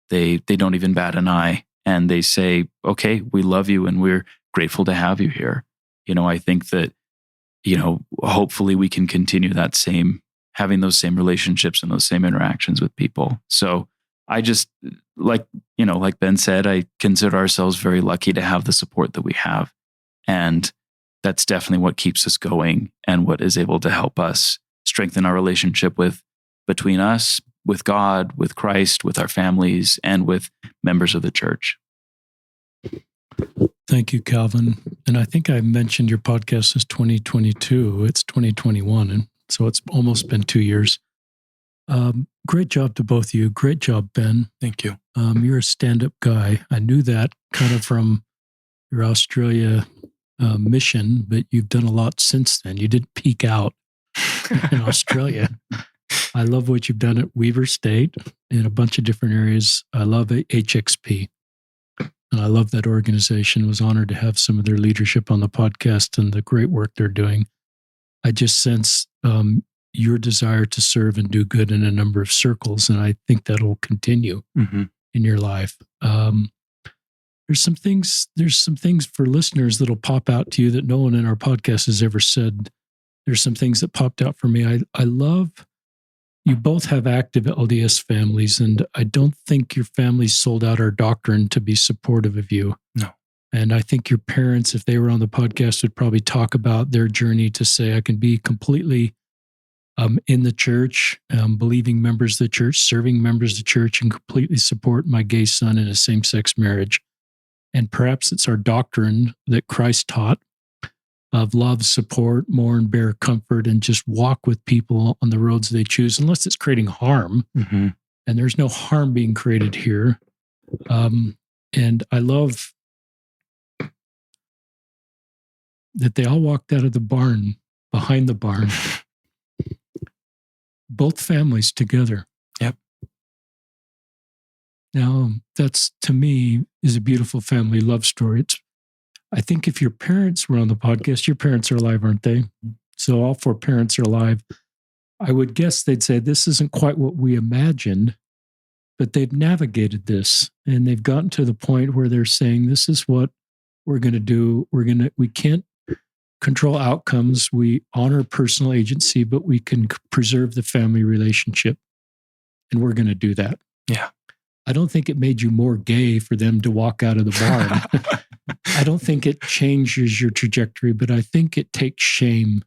They don't even bat an eye, and they say, "Okay, we love you and we're grateful to have you here." I think that hopefully we can continue having those same relationships and those same interactions with people. So I just, like Ben said, I consider ourselves very lucky to have the support that we have. And that's definitely what keeps us going and what is able to help us strengthen our relationship between us, with God, with Christ, with our families, and with members of the church. Thank you, Calvin. And I think I mentioned your podcast is 2022. It's 2021. And so it's almost been 2 years. Great job to both of you. Great job, Ben. Thank you. You're a stand-up guy. I knew that kind of from your Australia mission, but you've done a lot since then. You didn't peak out in Australia. I love what you've done at Weaver State in a bunch of different areas. I love HXP. And I love that organization. I was honored to have some of their leadership on the podcast and the great work they're doing. I just sense your desire to serve and do good in a number of circles, and I think that'll continue in your life. There's some things for listeners that'll pop out to you that no one in our podcast has ever said. There's some things that popped out for me. I love you both have active LDS families, and I don't think your family sold out our doctrine to be supportive of you. No. And I think your parents, if they were on the podcast, would probably talk about their journey to say, I can be completely in the church, believing members of the church, serving members of the church, and completely support my gay son in a same-sex marriage. And perhaps it's our doctrine that Christ taught of love, support, mourn, bear comfort, and just walk with people on the roads they choose, unless it's creating harm. And there's no harm being created here. And I love that they all walked out of the barn, behind the barn, both families together. Yep. Now, that's, to me, is a beautiful family love story. I think if your parents were on the podcast, your parents are alive, aren't they? So all 4 parents are alive. I would guess they'd say this isn't quite what we imagined, but they've navigated this and they've gotten to the point where they're saying, this is what we're going to do. We can't control outcomes. We honor personal agency, but we can preserve the family relationship. And we're going to do that. Yeah. I don't think it made you more gay for them to walk out of the barn. I don't think it changes your trajectory, but I think it takes shame.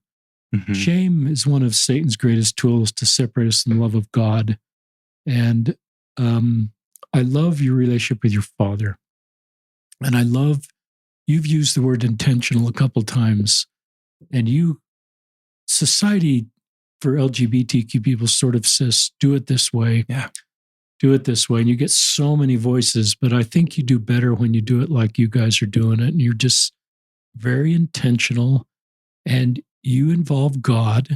Shame is one of Satan's greatest tools to separate us from the love of God. And I love your relationship with your father. And I love, you've used the word intentional a couple times. And society for LGBTQ people sort of says, do it this way. Yeah. Do it this way. And you get so many voices, but I think you do better when you do it like you guys are doing it. And you're just very intentional and you involve God.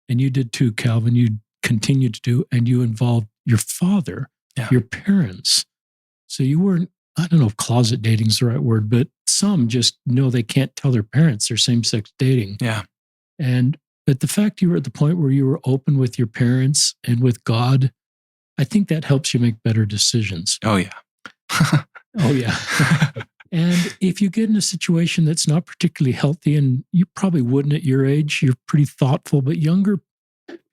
And you did too, Calvin. You continue to do, and you involved your father, your parents. So you weren't I don't know if closet dating is the right word, but some just know they can't tell their parents they're same-sex dating. Yeah. But the fact you were at the point where you were open with your parents and with God, I think that helps you make better decisions. Oh, yeah. Oh, yeah. And if you get in a situation that's not particularly healthy, and you probably wouldn't at your age, you're pretty thoughtful, but younger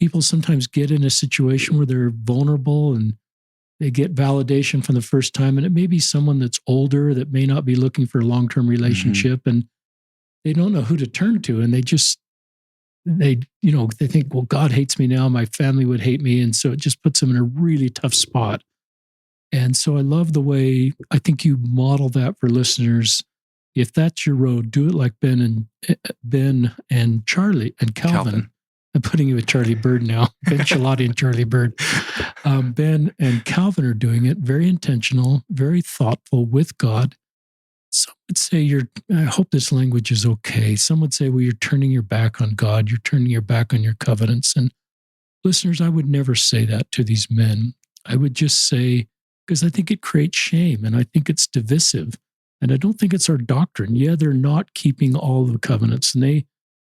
people sometimes get in a situation where they're vulnerable and they get validation from the first time. And it may be someone that's older that may not be looking for a long-term relationship, and they don't know who to turn to. And they think, well, God hates me now. My family would hate me. And so it just puts them in a really tough spot. And so I love the way I think you model that for listeners. If that's your road, do it like Ben and Charlie and Calvin. I'm putting you with Charlie Bird now. Ben Chilati and Charlie Bird. Ben and Calvin are doing it very intentional, very thoughtful with God. Some would say I hope this language is okay. Some would say, well, you're turning your back on God. You're turning your back on your covenants. And listeners, I would never say that to these men. I would just say, because I think it creates shame and I think it's divisive. And I don't think it's our doctrine. Yeah, they're not keeping all the covenants. And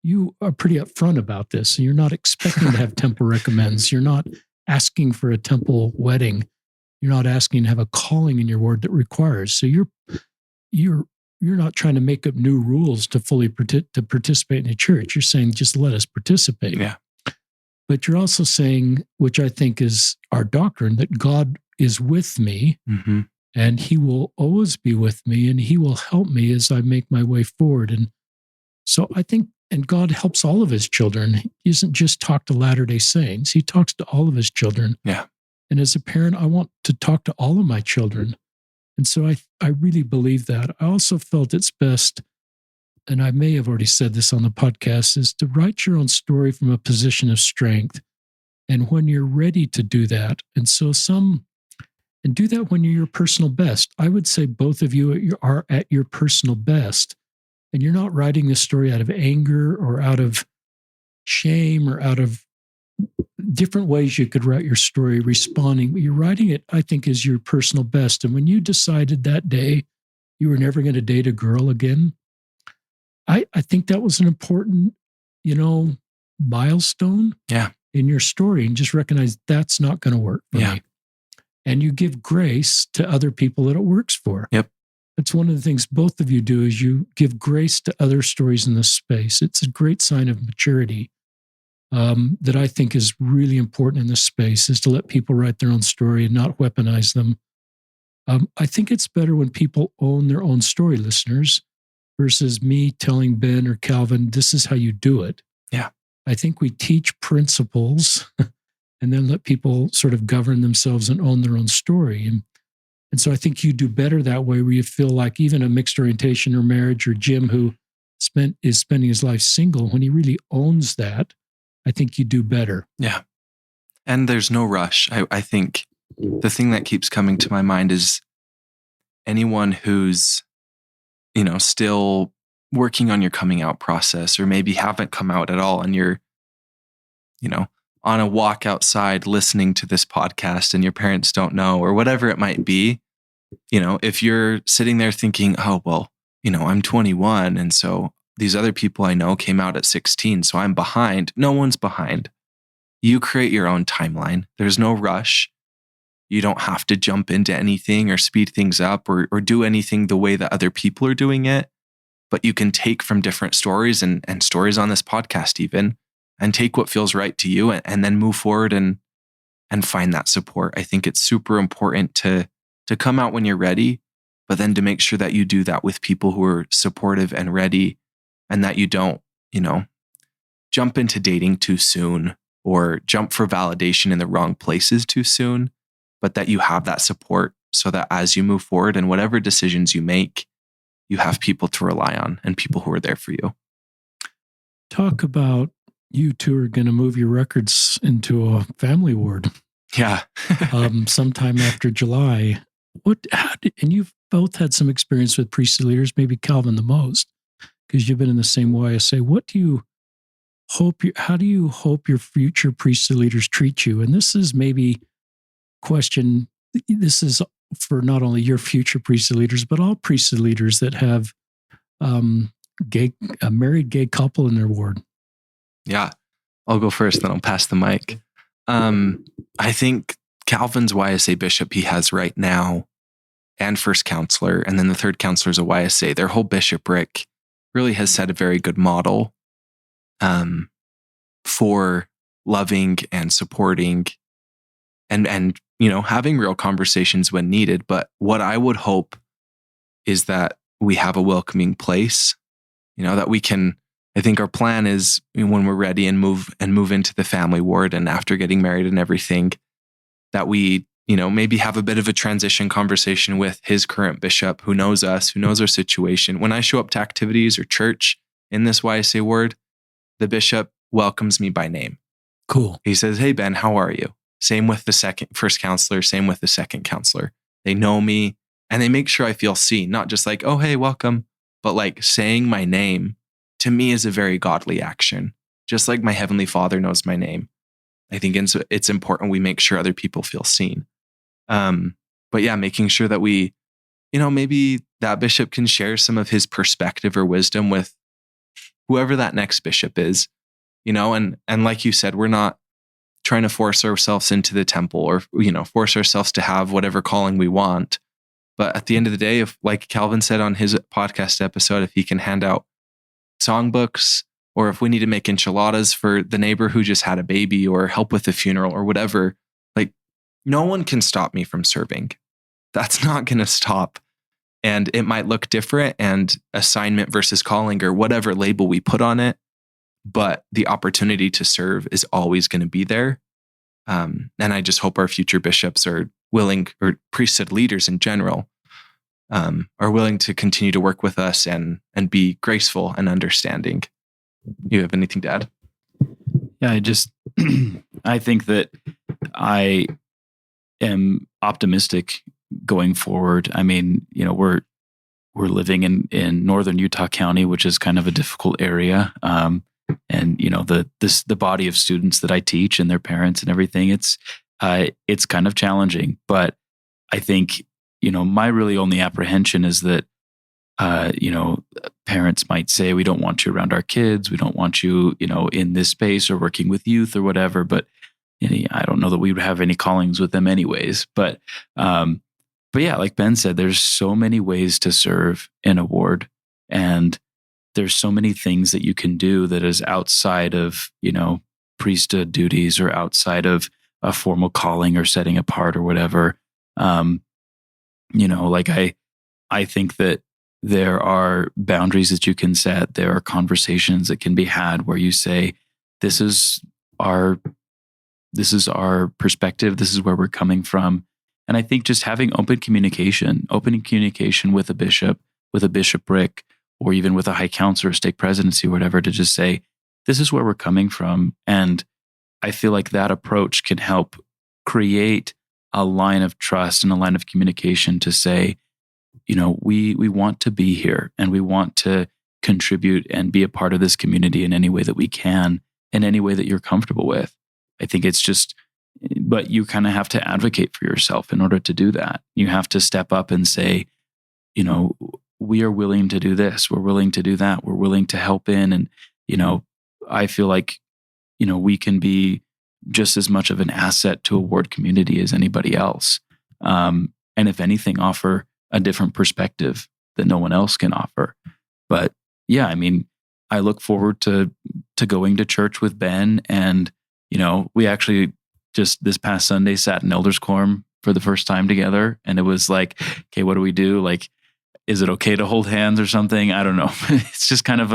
you are pretty upfront about this. And you're not expecting to have temple recommends. You're not asking for a temple wedding. You're not asking to have a calling in your word that requires. So you're not trying to make up new rules to fully to participate in a church. You're saying, just let us participate. Yeah. But you're also saying, which I think is our doctrine, that God is with me, and he will always be with me, and he will help me as I make my way forward. And so I think, and God helps all of his children. He doesn't just talk to Latter-day Saints. He talks to all of his children. Yeah. And as a parent, I want to talk to all of my children. And so I really believe that. I also felt it's best, and I may have already said this on the podcast, is to write your own story from a position of strength. And when you're ready to do that, and do that when you're your personal best. I would say both of you are at your personal best. And you're not writing this story out of anger or out of shame or out of different ways you could write your story responding. But you're writing it, I think, as your personal best. And when you decided that day you were never going to date a girl again, I think that was an important, milestone in your story, and just recognize that's not going to work for me. And you give grace to other people that it works for. Yep. That's one of the things both of you do, is you give grace to other stories in this space. It's a great sign of maturity that I think is really important in this space, is to let people write their own story and not weaponize them. I think it's better when people own their own story, listeners, versus me telling Ben or Calvin, this is how you do it. Yeah. I think we teach principles and then let people sort of govern themselves and own their own story. And so I think you do better that way, where you feel like even a mixed orientation or marriage, or Jim, who is spending his life single, when he really owns that, I think you do better. Yeah. And there's no rush. I think the thing that keeps coming to my mind is anyone who's, still working on your coming out process, or maybe haven't come out at all, and you're, on a walk outside listening to this podcast and your parents don't know, or whatever it might be. If you're sitting there thinking, oh, well, I'm 21. And so these other people I know came out at 16. So I'm behind. No one's behind. You create your own timeline. There's no rush. You don't have to jump into anything or speed things up or do anything the way that other people are doing it. But you can take from different stories and stories on this podcast even, and take what feels right to you, and then move forward and find that support. I think it's super important to come out when you're ready, but then to make sure that you do that with people who are supportive and ready, and that you don't, jump into dating too soon or jump for validation in the wrong places too soon, but that you have that support so that as you move forward and whatever decisions you make, you have people to rely on and people who are there for you. Talk about you two are going to move your records into a family ward. Yeah. Sometime after July. And you've both had some experience with priestly leaders, maybe Calvin the most, because you've been in the same YSA. How do you hope your future priestly leaders treat you? And this is maybe question, this is for not only your future priesthood leaders, but all priesthood leaders that have a married gay couple in their ward? Yeah, I'll go first, then I'll pass the mic. I think Calvin's YSA bishop he has right now, and first counselor, and then the third counselor is a YSA. Their whole bishopric really has set a very good model for loving and supporting and having real conversations when needed. But what I would hope is that we have a welcoming place, that we can. I think our plan is when we're ready and move into the family ward and after getting married and everything, that we, maybe have a bit of a transition conversation with his current bishop who knows us, who knows our situation. When I show up to activities or church in this YSA ward, the bishop welcomes me by name. Cool. He says, "Hey, Ben, how are you?" Same with the first counselor, same with the second counselor. They know me and they make sure I feel seen, not just like, "Oh, hey, welcome," but like saying my name to me is a very godly action. Just like my Heavenly Father knows my name. I think it's important we make sure other people feel seen. But yeah, making sure that we, maybe that bishop can share some of his perspective or wisdom with whoever that next bishop is, and like you said, we're not trying to force ourselves into the temple or, force ourselves to have whatever calling we want. But at the end of the day, if, like Calvin said on his podcast episode, if he can hand out songbooks, or if we need to make enchiladas for the neighbor who just had a baby or help with the funeral or whatever, like no one can stop me from serving. That's not going to stop. And it might look different and assignment versus calling or whatever label we put on it. But the opportunity to serve is always going to be there. And I just hope our future bishops are willing, or priesthood leaders in general, are willing to continue to work with us and be graceful and understanding. You have anything to add? Yeah, I think that I am optimistic going forward. I mean, we're living in northern Utah County, which is kind of a difficult area. And the body of students that I teach and their parents and everything, it's kind of challenging. But I think, my really only apprehension is that parents might say, we don't want you around our kids. We don't want you, in this space or working with youth or whatever. But I don't know that we would have any callings with them anyways. But yeah, like Ben said, there's so many ways to serve in a ward, and there's so many things that you can do that is outside of, priesthood duties or outside of a formal calling or setting apart or whatever. I think that there are boundaries that you can set. There are conversations that can be had where you say, this is our perspective. This is where we're coming from. And I think just having open communication with a bishop, with a bishopric, or even with a high counselor, stake presidency, or whatever, to just say, this is where we're coming from. And I feel like that approach can help create a line of trust and a line of communication to say, we want to be here and we want to contribute and be a part of this community in any way that we can, in any way that you're comfortable with. I think it's but you kind of have to advocate for yourself in order to do that. You have to step up and say, we are willing to do this. We're willing to do that. We're willing to help in. And, I feel like, we can be just as much of an asset to a ward community as anybody else. And if anything, offer a different perspective that no one else can offer. But yeah, I mean, I look forward to going to church with Ben. And, we actually just this past Sunday sat in elders quorum for the first time together. And it was like, okay, what do we do? Like, is it okay to hold hands or something? I don't know. It's just kind of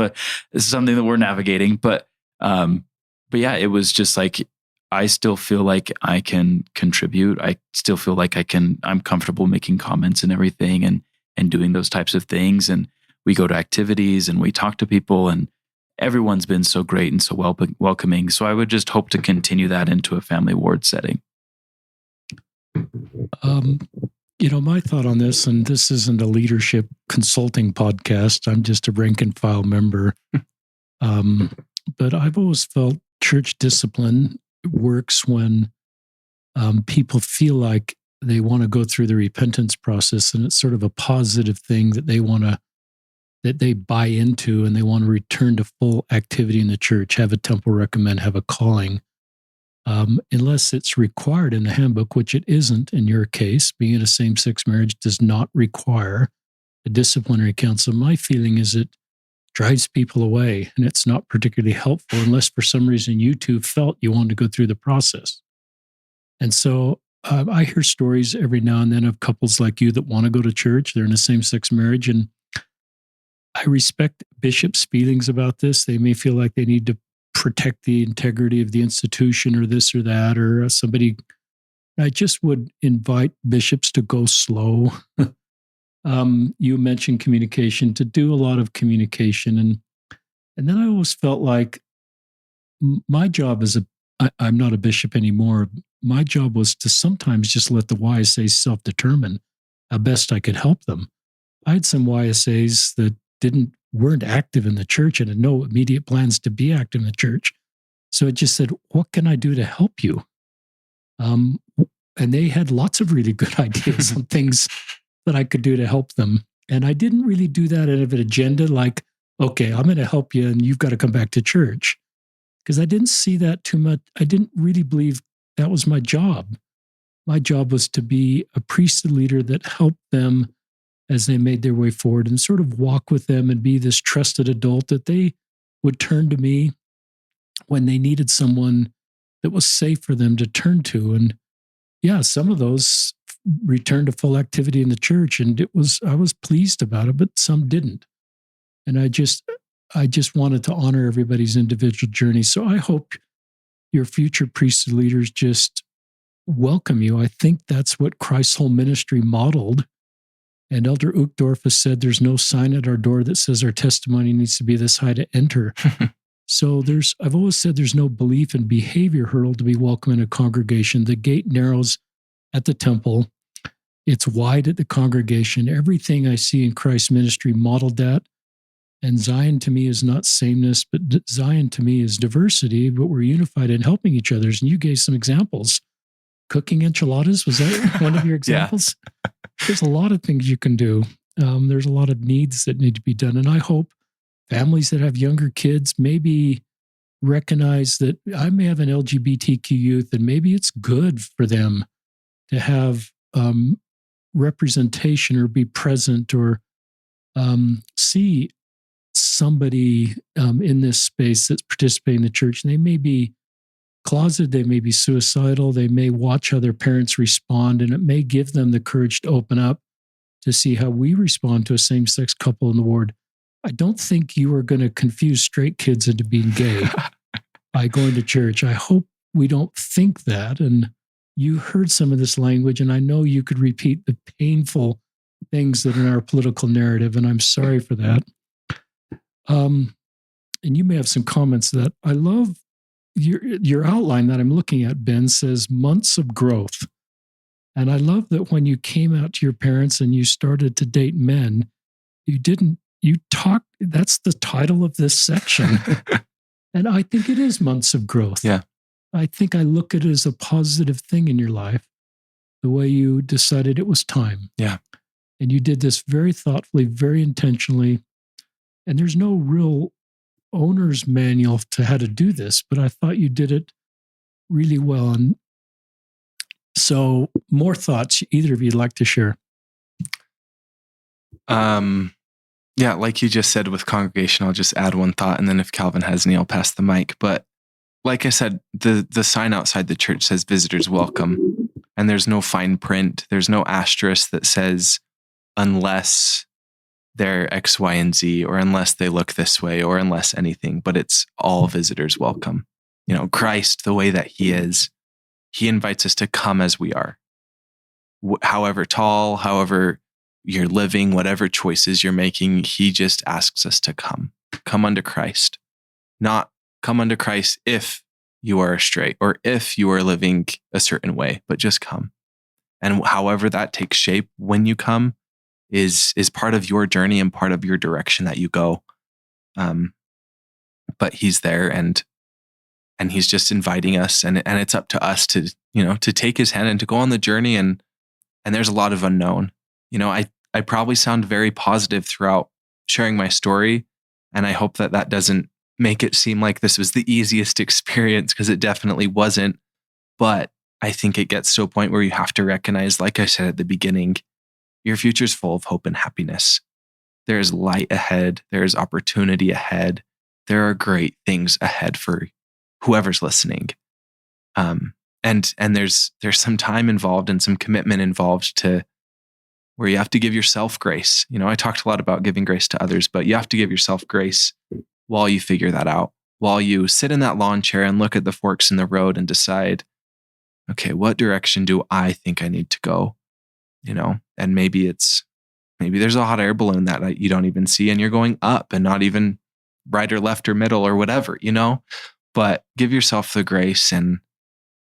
it's something that we're navigating. But yeah, it was just like, I still feel like I can contribute. I still feel like I'm comfortable making comments and everything and doing those types of things. And we go to activities and we talk to people, and everyone's been so great and so welcoming. So I would just hope to continue that into a family ward setting. My thought on this, and this isn't a leadership consulting podcast, I'm just a rank and file member. But I've always felt church discipline works when people feel like to go through the repentance process, and it's sort of a positive thing that they buy into, and they want to return to full activity in the church, have a temple recommend, have a calling. Unless it's required in the handbook, which it isn't in your case, being in a same-sex marriage does not require a disciplinary council. My feeling is it drives people away, and it's not particularly helpful unless for some reason you two felt you wanted to go through the process. And so I hear stories every now and then of couples like you that want to go to church. They're in a same-sex marriage, and I respect bishops' feelings about this. They may feel like they need to protect the integrity of the institution or this or that, or somebody. I just would invite bishops to go slow. You mentioned communication, to do a lot of communication. And then I always felt like my job I'm not a bishop anymore. My job was to sometimes just let the YSAs self-determine how best I could help them. I had some YSAs that weren't active in the church and had no immediate plans to be active in the church. So it just said, what can I do to help you? And they had lots of really good ideas on things that I could do to help them. And I didn't really do that out of an agenda like, okay, I'm going to help you and you've got to come back to church. Because I didn't see that too much. I didn't really believe that was my job. My job was to be a priesthood leader that helped them as they made their way forward and sort of walk with them and be this trusted adult that they would turn to me when they needed someone that was safe for them to turn to. And yeah, some of those returned to full activity in the church, and I was pleased about it, but some didn't. And I just wanted to honor everybody's individual journey. So I hope your future priesthood leaders just welcome you. I think that's what Christ's whole ministry modeled. And Elder Uchtdorf has said there's no sign at our door that says our testimony needs to be this high to enter. So I've always said there's no belief and behavior hurdle to be welcome in a congregation. The gate narrows at the temple. It's wide at the congregation. Everything I see in Christ's ministry modeled that. And Zion to me is not sameness, but Zion to me is diversity, but we're unified in helping each other. And you gave some examples. Cooking enchiladas, was that one of your examples? Yeah. There's a lot of things you can do. There's a lot of needs that need to be done. And I hope families that have younger kids maybe recognize that I may have an LGBTQ youth, and maybe it's good for them to have representation or be present or see somebody in this space that's participating in the church. And they may be closeted, they may be suicidal, they may watch how their parents respond, and it may give them the courage to open up to see how we respond to a same-sex couple in the ward. I don't think you are going to confuse straight kids into being gay by going to church. I hope we don't think that. And you heard some of this language, and I know you could repeat the painful things that are in our political narrative, and I'm sorry for that. And you may have some comments that I love. Your outline that I'm looking at, Ben, says months of growth. And I love that when you came out to your parents and you started to date men, you talked, that's the title of this section. And I think it is months of growth. Yeah. I think I look at it as a positive thing in your life, the way you decided it was time. Yeah. And you did this very thoughtfully, very intentionally. And there's no real owner's manual to how to do this, but I thought you did it really well. And so more thoughts either of you'd like to share? Yeah, like you just said with congregation, I'll just add one thought, and then if Calvin has any, I'll pass the mic. But like I said, the sign outside the church says visitors welcome, and there's no fine print. There's no asterisk that says unless they're X, Y, and Z, or unless they look this way, or unless anything, but it's all visitors welcome. You know, Christ, the way that he is, he invites us to come as we are. However tall, however you're living, whatever choices you're making, he just asks us to come unto Christ. Not come unto Christ if you are astray or if you are living a certain way, but just come. And however that takes shape when you come is part of your journey and part of your direction that you go. But he's there and he's just inviting us, and it's up to us to take his hand and to go on the journey and and there's a lot of unknown. I probably sound very positive throughout sharing my story, and I hope that doesn't make it seem like this was the easiest experience, because it definitely wasn't. But I think it gets to a point where you have to recognize, like I said at the beginning, your future's full of hope and happiness. There's light ahead. There's opportunity ahead. There are great things ahead for whoever's listening. And there's some time involved and some commitment involved to where you have to give yourself grace. I talked a lot about giving grace to others, but you have to give yourself grace while you figure that out, while you sit in that lawn chair and look at the forks in the road and decide, okay, what direction do I think I need to go? And maybe there's a hot air balloon that you don't even see, and you're going up and not even right or left or middle or whatever, but give yourself the grace. And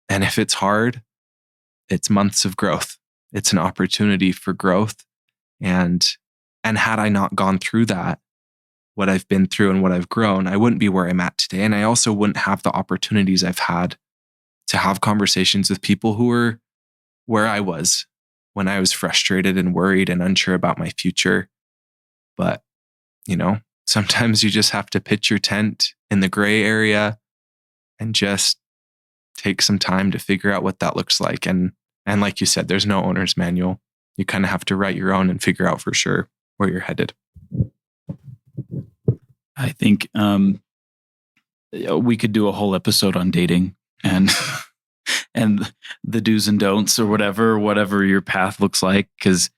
if it's hard, it's months of growth. It's an opportunity for growth. And had I not gone through that, what I've been through and what I've grown, I wouldn't be where I'm at today. And I also wouldn't have the opportunities I've had to have conversations with people who were where I was when I was frustrated and worried and unsure about my future. But, sometimes you just have to pitch your tent in the gray area and just take some time to figure out what that looks like. And like you said, there's no owner's manual. You kind of have to write your own and figure out for sure where you're headed. I think we could do a whole episode on dating and and the do's and don'ts or whatever your path looks like. Because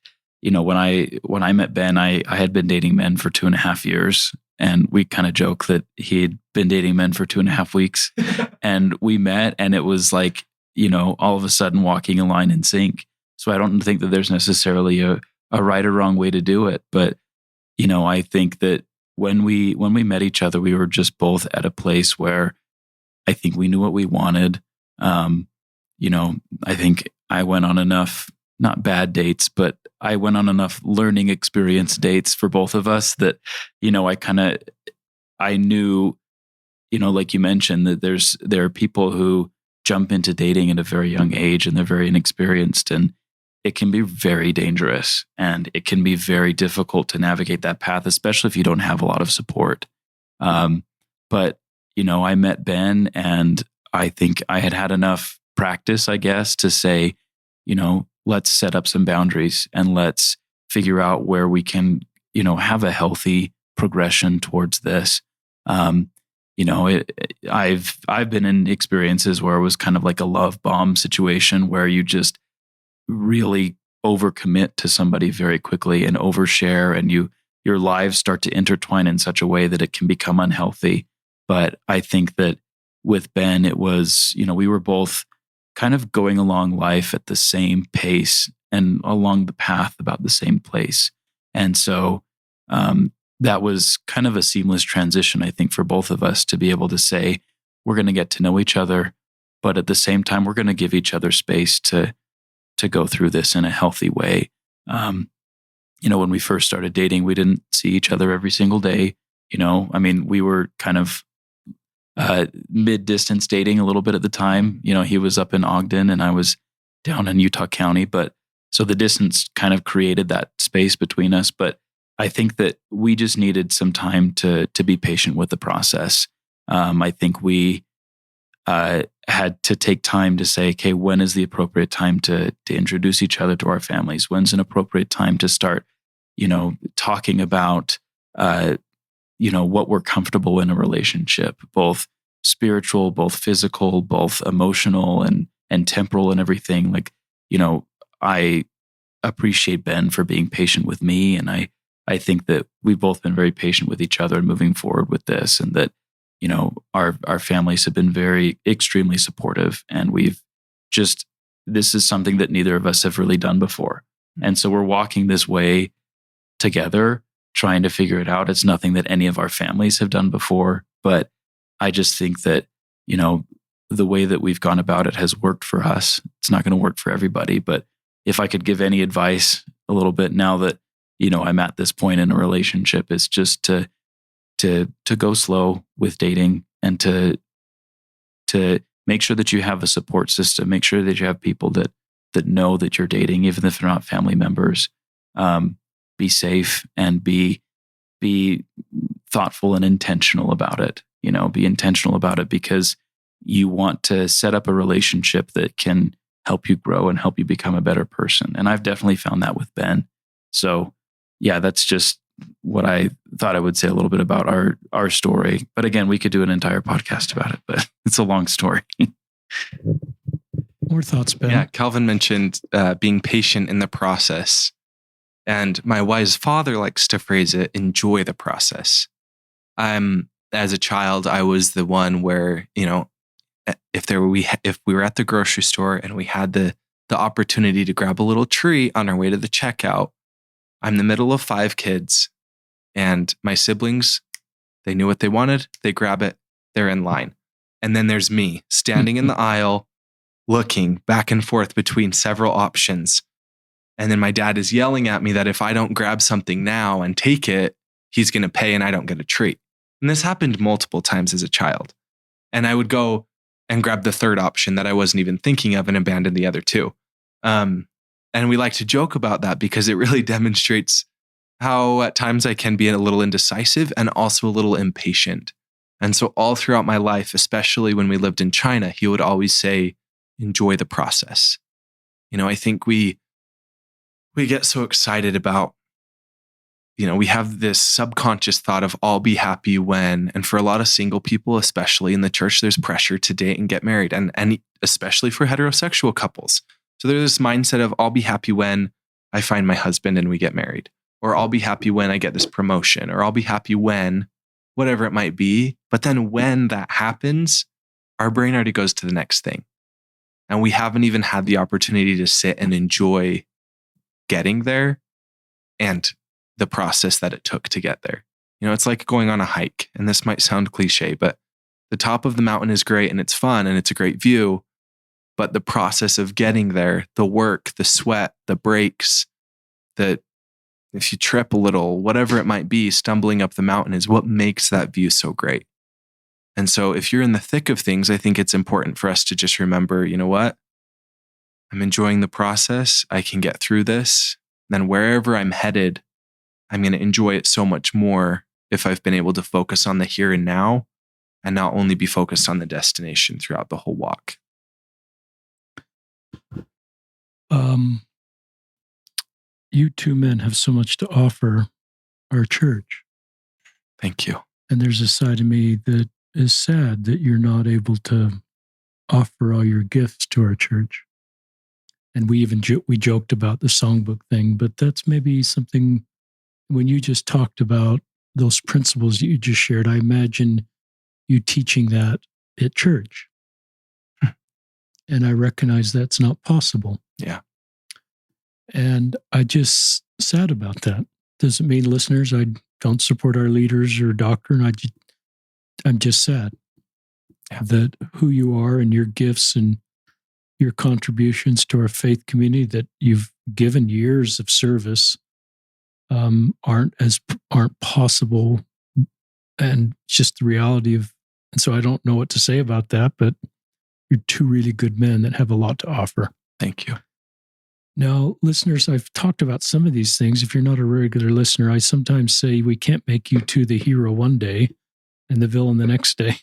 when I met Ben, I had been dating men for 2.5 years, and we kind of joke that he had been dating men for 2.5 weeks, and we met, and it was like all of a sudden walking a line in sync. So I don't think that there's necessarily a right or wrong way to do it, but I think that when we met each other, we were just both at a place where I think we knew what we wanted. I think I went on enough, not bad dates, but I went on enough learning experience dates for both of us that, I knew, like you mentioned, that there are people who jump into dating at a very young age and they're very inexperienced, and it can be very dangerous and it can be very difficult to navigate that path, especially if you don't have a lot of support. But I met Ben, and I think I had enough practice, I guess, to say, let's set up some boundaries and let's figure out where we can, have a healthy progression towards this. I've been in experiences where it was kind of like a love bomb situation where you just really overcommit to somebody very quickly and overshare, and your lives start to intertwine in such a way that it can become unhealthy. But I think that with Ben, it was, we were both kind of going along life at the same pace and along the path about the same place. And so that was kind of a seamless transition, I think, for both of us to be able to say, we're going to get to know each other, but at the same time, we're going to give each other space to go through this in a healthy way. When we first started dating, we didn't see each other every single day. We were kind of mid-distance dating a little bit at the time. He was up in Ogden and I was down in Utah County, but so the distance kind of created that space between us. But I think that we just needed some time to be patient with the process. I think we had to take time to say, okay, when is the appropriate time to introduce each other to our families? When's an appropriate time to start, talking about, what we're comfortable in a relationship, both spiritual, both physical, both emotional and temporal and everything. Like, I appreciate Ben for being patient with me. And I think that we've both been very patient with each other and moving forward with this, and that, our families have been very extremely supportive, and this is something that neither of us have really done before. And so we're walking this way together, trying to figure it out. It's nothing that any of our families have done before, but I just think that, the way that we've gone about it has worked for us. It's not going to work for everybody, but if I could give any advice a little bit now that, I'm at this point in a relationship, it's just to go slow with dating and to make sure that you have a support system, make sure that you have people that that know that you're dating, even if they're not family members. Be safe and be thoughtful and intentional about it. Be intentional about it because you want to set up a relationship that can help you grow and help you become a better person. And I've definitely found that with Ben. So yeah, that's just what I thought I would say a little bit about our story. But again, we could do an entire podcast about it, but it's a long story. More thoughts, Ben? Yeah, Calvin mentioned being patient in the process. And my wise father likes to phrase it, enjoy the process. As a child, I was the one where, if we were at the grocery store and we had the opportunity to grab a little treat on our way to the checkout, I'm the middle of 5 kids, and my siblings, they knew what they wanted, they grab it, they're in line. And then there's me standing in the aisle, looking back and forth between several options. And then my dad is yelling at me that if I don't grab something now and take it, he's going to pay and I don't get a treat. And this happened multiple times as a child. And I would go and grab the third option that I wasn't even thinking of and abandon the other 2. And we like to joke about that because it really demonstrates how at times I can be a little indecisive and also a little impatient. And so all throughout my life, especially when we lived in China, he would always say, enjoy the process. I think we get so excited about, we have this subconscious thought of I'll be happy when, and for a lot of single people, especially in the church, there's pressure to date and get married, and especially for heterosexual couples. So there's this mindset of I'll be happy when I find my husband and we get married, or I'll be happy when I get this promotion, or I'll be happy when, whatever it might be. But then when that happens, our brain already goes to the next thing. And we haven't even had the opportunity to sit and enjoy getting there and the process that it took to get there. It's like going on a hike, and this might sound cliche, but the top of the mountain is great and it's fun and it's a great view. But the process of getting there, the work, the sweat, the breaks, that if you trip a little, whatever it might be, stumbling up the mountain is what makes that view so great. And so if you're in the thick of things, I think it's important for us to just remember, you know what? I'm enjoying the process. I can get through this. Then wherever I'm headed, I'm going to enjoy it so much more if I've been able to focus on the here and now and not only be focused on the destination throughout the whole walk. You 2 men have so much to offer our church. Thank you. And there's a side of me that is sad that you're not able to offer all your gifts to our church. And we even we joked about the songbook thing, but that's maybe something. When you just talked about those principles you just shared, I imagine you teaching that at church. And I recognize that's not possible. Yeah. And I just sad about that. Doesn't mean, listeners, I don't support our leaders or doctrine. I'm just sad that who you are and your gifts and your contributions to our faith community that you've given years of service aren't possible, and just the reality of. And so I don't know what to say about that, but you're 2 really good men that have a lot to offer. Thank you. Now, listeners, I've talked about some of these things. If you're not a regular listener, I sometimes say we can't make you 2 the hero one day and the villain the next day.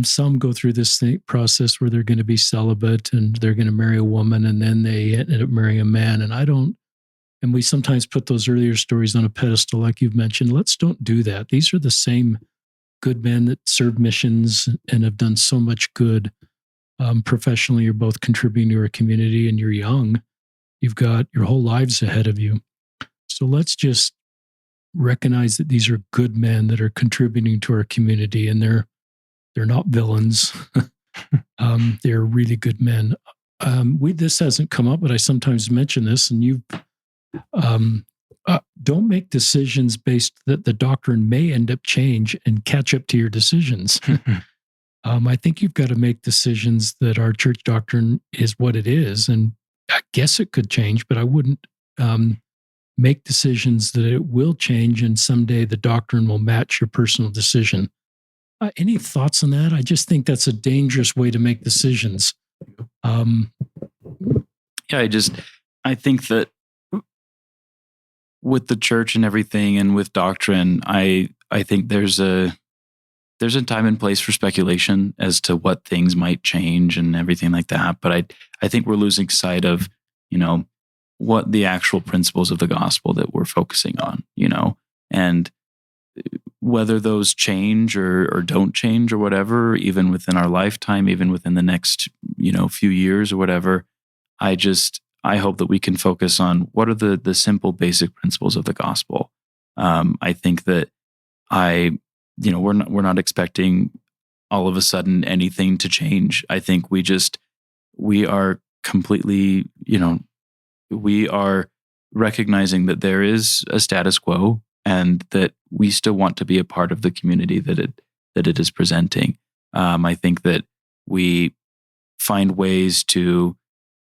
Some go through this process where they're going to be celibate and they're going to marry a woman, and then they end up marrying a man. And we sometimes put those earlier stories on a pedestal, like you've mentioned. Let's don't do that. These are the same good men that serve missions and have done so much good. Professionally, you're both contributing to our community, and you're young. You've got your whole lives ahead of you. So let's just recognize that these are good men that are contributing to our community, and they're not villains. They're really good men. This hasn't come up, but I sometimes mention this, and you don't make decisions based that the doctrine may end up change and catch up to your decisions. I think you've got to make decisions that our church doctrine is what it is, and I guess it could change, but I wouldn't make decisions that it will change and someday the doctrine will match your personal decision. Any thoughts on that? I just think that's a dangerous way to make decisions. I think that with the church and everything, and with doctrine, I think there's a time and place for speculation as to what things might change and everything like that. But I think we're losing sight of, what the actual principles of the gospel that we're focusing on, and whether those change or don't change or whatever, even within our lifetime, even within the next, few years or whatever. I hope that we can focus on what are the simple, basic principles of the gospel. I think that we're not expecting all of a sudden anything to change. I think we are completely, we are recognizing that there is a status quo and that we still want to be a part of the community that it is presenting. I think that we find ways to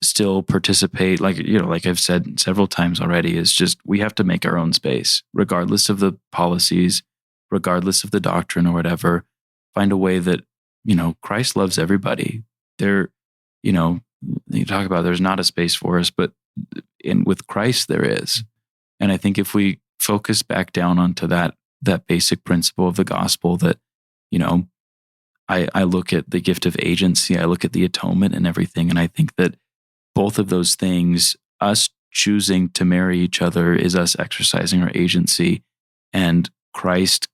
still participate, like I've said several times already, is just we have to make our own space, regardless of the policies, regardless of the doctrine or whatever. Find a way that, Christ loves everybody. You talk about there's not a space for us, but with Christ there is. And I think if we focus back down onto that basic principle of the gospel, that, I look at the gift of agency, I look at the atonement and everything, and I think that both of those things, us choosing to marry each other is us exercising our agency, and Christ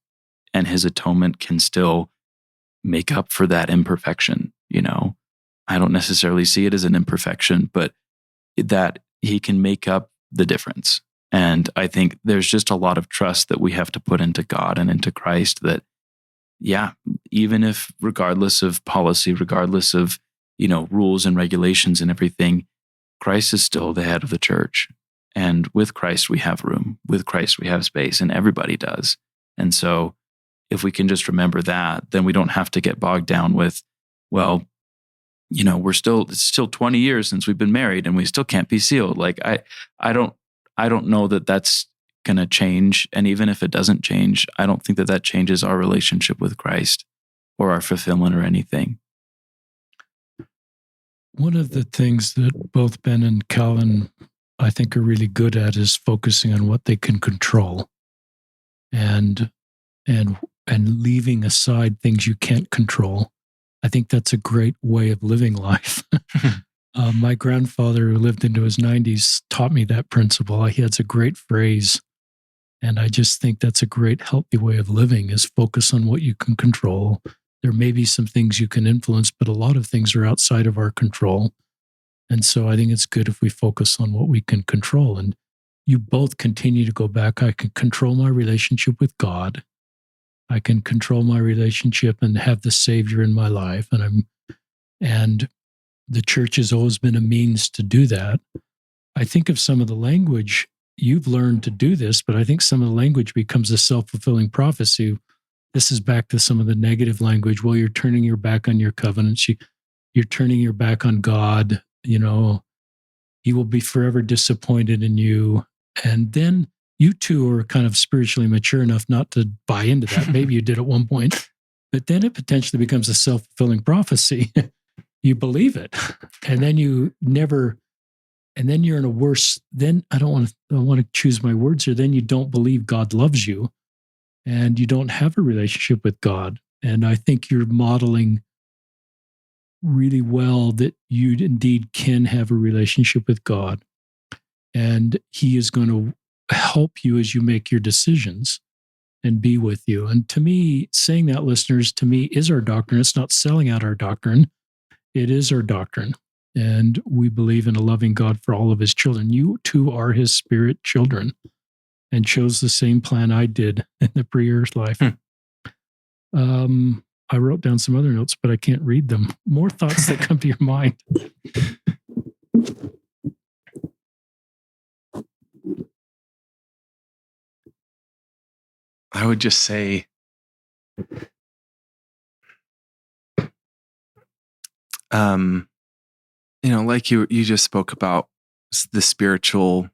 and his atonement can still make up for that imperfection. I don't necessarily see it as an imperfection, but that he can make up the difference. And I think there's just a lot of trust that we have to put into God and into Christ that, even if regardless of policy, regardless of, rules and regulations and everything, Christ is still the head of the church. And with Christ, we have room. With Christ, we have space, and everybody does. And so if we can just remember that, then we don't have to get bogged down with, well, it's still 20 years since we've been married and we still can't be sealed. Like, I don't know that that's going to change. And even if it doesn't change, I don't think that changes our relationship with Christ or our fulfillment or anything. One of the things that both Ben and Calvin, I think, are really good at is focusing on what they can control and leaving aside things you can't control. I think that's a great way of living life. My grandfather, who lived into his 90s, taught me that principle. He has a great phrase, and I just think that's a great, healthy way of living, is focus on what you can control. There may be some things you can influence, but a lot of things are outside of our control. And so I think it's good if we focus on what we can control. And you both continue to go back. I can control my relationship with God. I can control my relationship and have the Savior in my life. And the church has always been a means to do that. I think of some of the language, you've learned to do this, but I think some of the language becomes a self-fulfilling prophecy. This is back to some of the negative language. Well, you're turning your back on your covenants. You're turning your back on God. He will be forever disappointed in you. And then you two are kind of spiritually mature enough not to buy into that. Maybe you did at one point, but then it potentially becomes a self-fulfilling prophecy. You believe it. And then you're in a worse, then I don't want to choose my words here. Then you don't believe God loves you and you don't have a relationship with God. And I think you're modeling really well that you indeed can have a relationship with God. And he is going to help you as you make your decisions and be with you. And to me, saying that, listeners, to me is our doctrine. It's not selling out our doctrine. It is our doctrine. And we believe in a loving God for all of his children. You too are his spirit children and chose the same plan I did in the pre-earth life. I wrote down some other notes, but I can't read them. More thoughts that come to your mind. I would just say, like you just spoke about the spiritual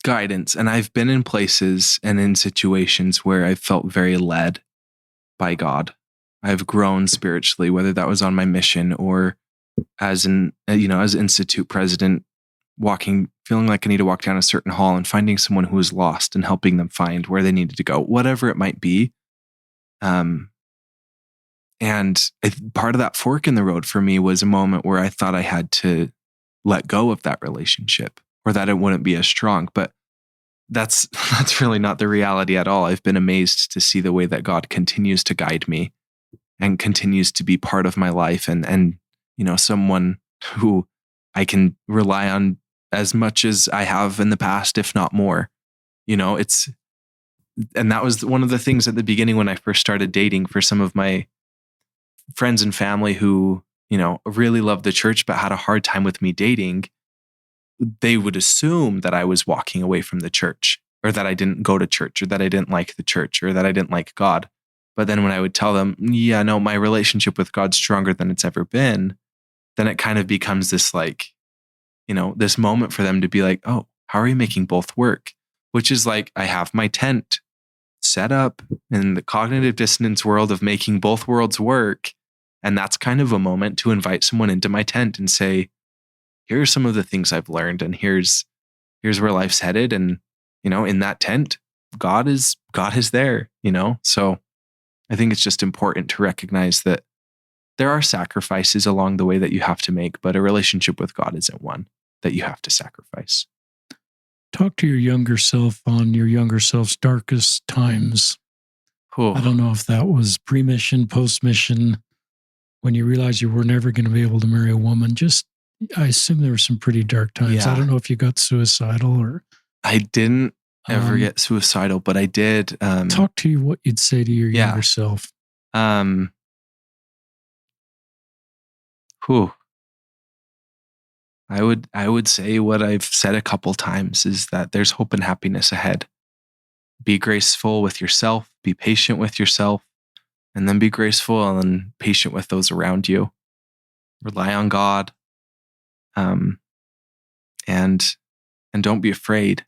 guidance, and I've been in places and in situations where I've felt very led by God. I've grown spiritually, whether that was on my mission or as as institute president, feeling like I need to walk down a certain hall and finding someone who is lost and helping them find where they needed to go, whatever it might be. And part of that fork in the road for me was a moment where I thought I had to let go of that relationship, or that it wouldn't be as strong. But that's really not the reality at all. I've been amazed to see the way that God continues to guide me and continues to be part of my life, and someone who I can rely on as much as I have in the past, if not more. And that was one of the things at the beginning when I first started dating, for some of my friends and family who, really loved the church but had a hard time with me dating. They would assume that I was walking away from the church, or that I didn't go to church, or that I didn't like the church, or that I didn't like God. But then when I would tell them, yeah, no, my relationship with God's stronger than it's ever been, then it kind of becomes this this moment for them to be like, oh, how are you making both work? Which is like, I have my tent set up in the cognitive dissonance world of making both worlds work. And that's kind of a moment to invite someone into my tent and say, here are some of the things I've learned, and here's where life's headed. And, in that tent, God is there, So I think it's just important to recognize that there are sacrifices along the way that you have to make, but a relationship with God isn't one that you have to sacrifice. Talk to your younger self on your younger self's darkest times. Oh. I don't know if that was pre-mission, post-mission, when you realized you were never going to be able to marry a woman. I assume there were some pretty dark times. Yeah. I don't know if you got suicidal or... I didn't ever get suicidal, but I did. Talk to you what you'd say to your younger self. I would say what I've said a couple times is that there's hope and happiness ahead. Be graceful with yourself, be patient with yourself, and then be graceful and patient with those around you. Rely on God. And don't be afraid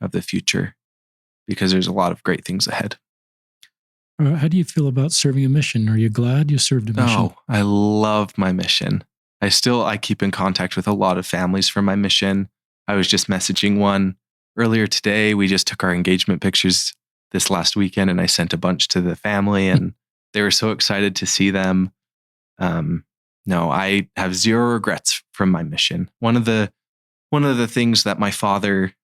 of the future, because there's a lot of great things ahead. How do you feel about serving a mission? Are you glad you served a mission? Oh, I love my mission. I keep in contact with a lot of families from my mission. I was just messaging one earlier today. We just took our engagement pictures this last weekend, and I sent a bunch to the family, and they were so excited to see them. No, I have zero regrets from my mission. One of the things that my father,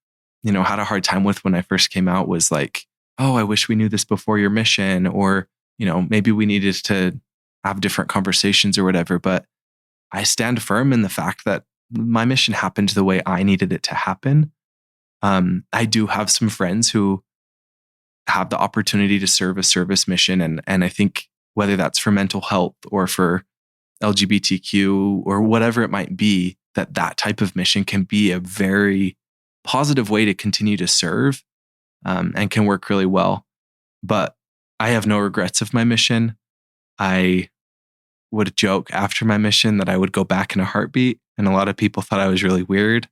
had a hard time with when I first came out was like, oh, I wish we knew this before your mission, or, maybe we needed to have different conversations or whatever. But I stand firm in the fact that my mission happened the way I needed it to happen. I do have some friends who have the opportunity to serve a service mission. And I think whether that's for mental health or for LGBTQ or whatever it might be, that type of mission can be a very positive way to continue to serve, and can work really well. But I have no regrets of my mission. I would joke after my mission that I would go back in a heartbeat, and a lot of people thought I was really weird.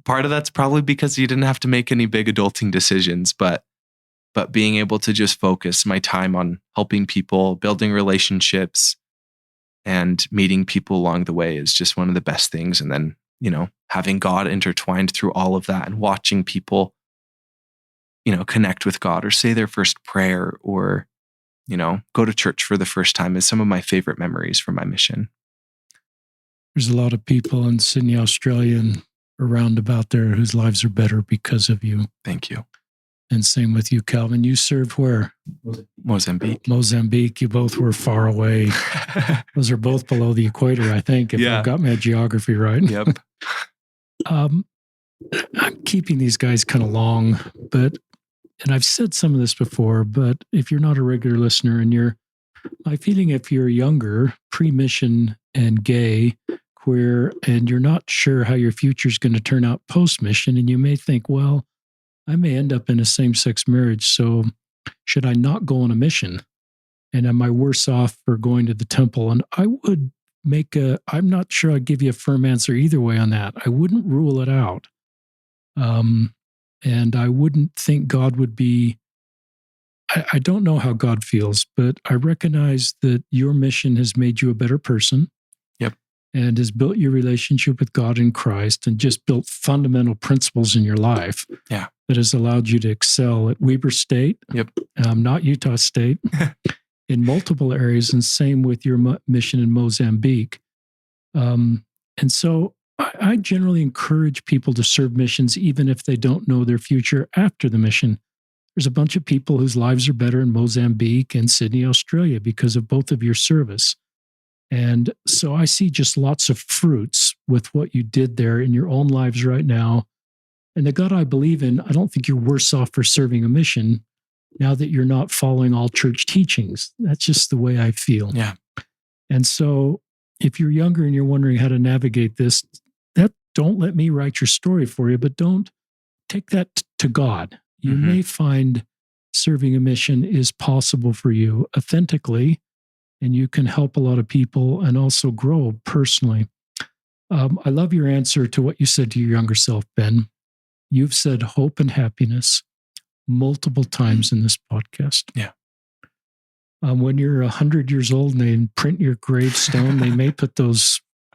Part of that's probably because you didn't have to make any big adulting decisions, but being able to just focus my time on helping people, building relationships, and meeting people along the way is just one of the best things. And then, having God intertwined through all of that, and watching people, connect with God, or say their first prayer, or, go to church for the first time is some of my favorite memories from my mission. There's a lot of people in Sydney, Australia, and around about there whose lives are better because of you. Thank you. And same with you, Calvin. You served where? Mozambique. You both were far away. Those are both below the equator, I think, if I've got my geography right. Yep. I'm keeping these guys kind of long, and I've said some of this before, but if you're not a regular listener and my feeling, if you're younger, pre-mission and gay, queer, and you're not sure how your future is going to turn out post-mission, and you may think, well, I may end up in a same-sex marriage, so should I not go on a mission? And am I worse off for going to the temple? And I would I'm not sure I'd give you a firm answer either way on that. I wouldn't rule it out. And I wouldn't think God would be, I don't know how God feels, but I recognize that your mission has made you a better person. Yep. and has built your relationship with God in Christ and just built fundamental principles in your life that has allowed you to excel at Weber State, not Utah State, in multiple areas, and same with your mission in Mozambique. And so I generally encourage people to serve missions even if they don't know their future after the mission. There's a bunch of people whose lives are better in Mozambique and Sydney, Australia, because of both of your service. And so I see just lots of fruits with what you did there in your own lives right now. And the God I believe in, I don't think you're worse off for serving a mission now that you're not following all church teachings. That's just the way I feel. Yeah. And so if you're younger and you're wondering how to navigate this, don't let me write your story for you, but don't take that to God. You may find serving a mission is possible for you authentically, and you can help a lot of people and also grow personally. I love your answer to what you said to your younger self, Ben. You've said hope and happiness multiple times in this podcast. Yeah. When you're 100 years old and they print your gravestone, they may put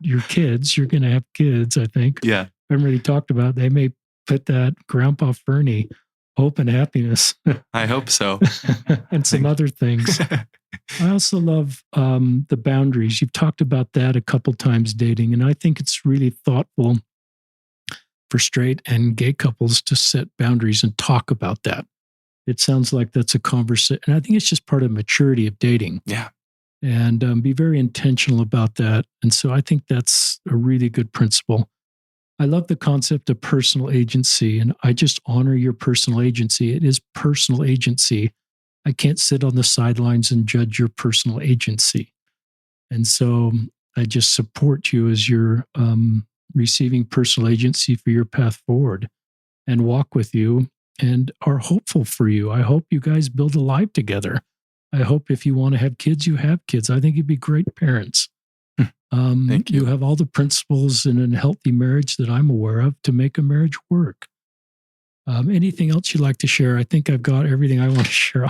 your kids, you're going to have kids, I think. Yeah. I already talked about, they may put that Grandpa Ferney, hope and happiness. I hope so. And some other things. I also love the boundaries. You've talked about that a couple times dating, and I think it's really thoughtful for straight and gay couples to set boundaries and talk about that. It sounds like that's a conversation. And I think it's just part of maturity of dating. Yeah. And be very intentional about that. And so I think that's a really good principle. I love the concept of personal agency, and I just honor your personal agency. It is personal agency. I can't sit on the sidelines and judge your personal agency. And so I just support you as you're receiving personal agency for your path forward, and walk with you and are hopeful for you. I hope you guys build a life together. I hope if you want to have kids, you have kids. I think you'd be great parents. Thank you. You have all the principles in a healthy marriage that I'm aware of to make a marriage work. Anything else you'd like to share? I think I've got everything I want to share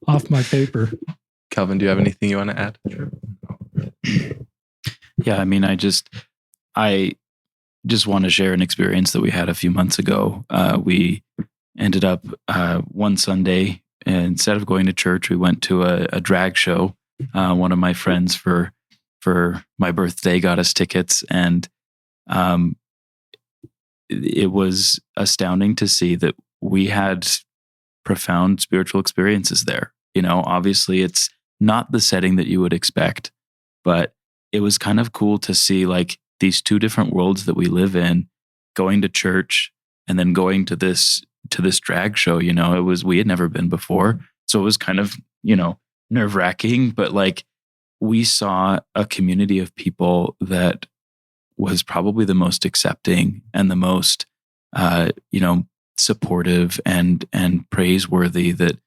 off my paper. Calvin, do you have anything you want to add? Yeah, I mean, I just want to share an experience that we had a few months ago. We ended up one Sunday, instead of going to church, we went to a drag show. One of my friends for my birthday got us tickets, and it was astounding to see that we had profound spiritual experiences there. You know, obviously it's not the setting that you would expect, but it was kind of cool to see like these two different worlds that we live in, going to church and then going to this drag show. You know, we had never been before. So it was kind of, nerve-wracking, but like we saw a community of people that was probably the most accepting and the most, supportive and praiseworthy that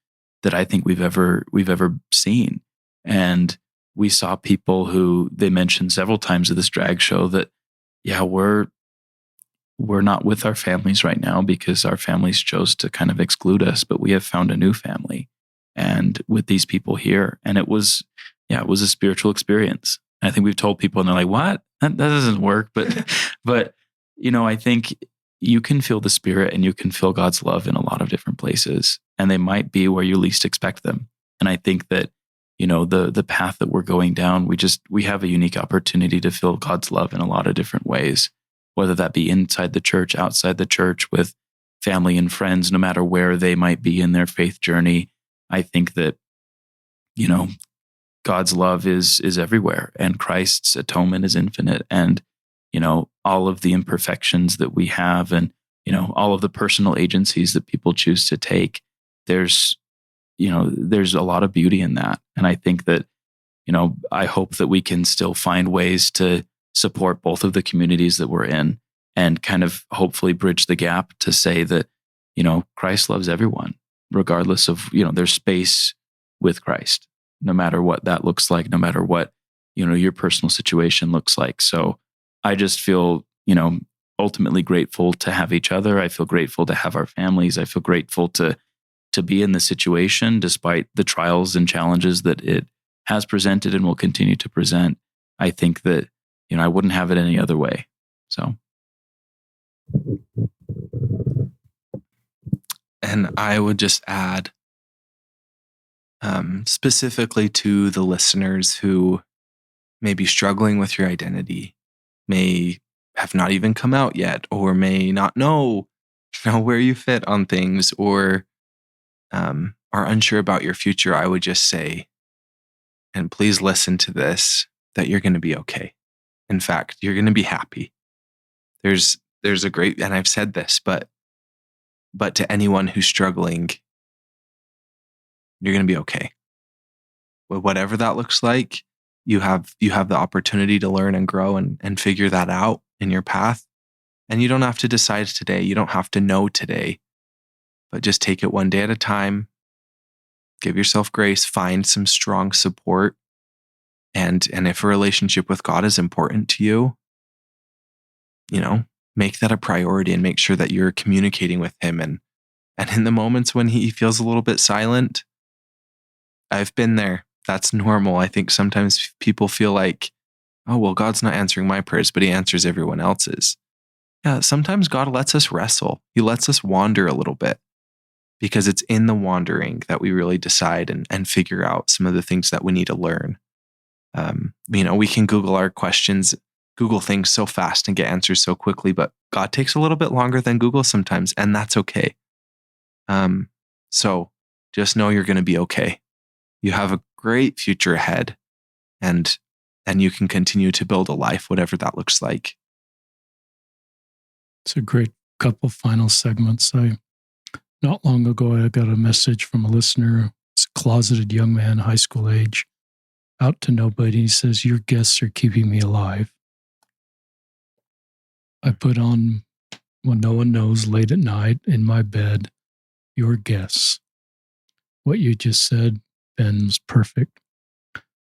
I think we've ever seen. And we saw people who they mentioned several times at this drag show that, yeah, we're not with our families right now because our families chose to kind of exclude us, but we have found a new family and with these people here. And it was a spiritual experience. And I think we've told people and they're like, what? That doesn't work. But, I think you can feel the Spirit and you can feel God's love in a lot of different places, and they might be where you least expect them. And I think that, the path that we're going down, we have a unique opportunity to feel God's love in a lot of different ways, whether that be inside the church, outside the church, with family and friends, no matter where they might be in their faith journey. I think that, God's love is everywhere, and Christ's atonement is infinite. And, all of the imperfections that we have and, all of the personal agencies that people choose to take, there's a lot of beauty in that. And I think that, I hope that we can still find ways to support both of the communities that we're in and kind of hopefully bridge the gap to say that, Christ loves everyone, regardless of, their space with Christ, no matter what that looks like, no matter what, your personal situation looks like. So I just feel, ultimately grateful to have each other. I feel grateful to have our families. I feel grateful to be in this situation, despite the trials and challenges that it has presented and will continue to present. I think that, I wouldn't have it any other way. So. And I would just add, specifically to the listeners who may be struggling with your identity, may have not even come out yet, or may not know where you fit on things, or are unsure about your future, I would just say, and please listen to this, that you're going to be okay. In fact, you're going to be happy. There's a great, and I've said this, but to anyone who's struggling, you're going to be okay. Whatever that looks like, you have the opportunity to learn and grow and figure that out in your path. And you don't have to decide today. You don't have to know today, but just take it one day at a time. Give yourself grace, find some strong support. And if a relationship with God is important to you, make that a priority and make sure that you're communicating with him. And in the moments when he feels a little bit silent, I've been there. That's normal. I think sometimes people feel like, oh, well, God's not answering my prayers, but he answers everyone else's. Yeah, sometimes God lets us wrestle. He lets us wander a little bit, because it's in the wandering that we really decide and figure out some of the things that we need to learn. We can Google our questions, Google things so fast and get answers so quickly, but God takes a little bit longer than Google sometimes, and that's okay. So just know you're going to be okay. You have a great future ahead, and you can continue to build a life, whatever that looks like. It's a great couple final segments. Not long ago, I got a message from a listener. It's a closeted young man, high school age, out to nobody. He says, "Your guests are keeping me alive." I put on, when no one knows, late at night in my bed, "Your guests." What you just said, Ben, was perfect.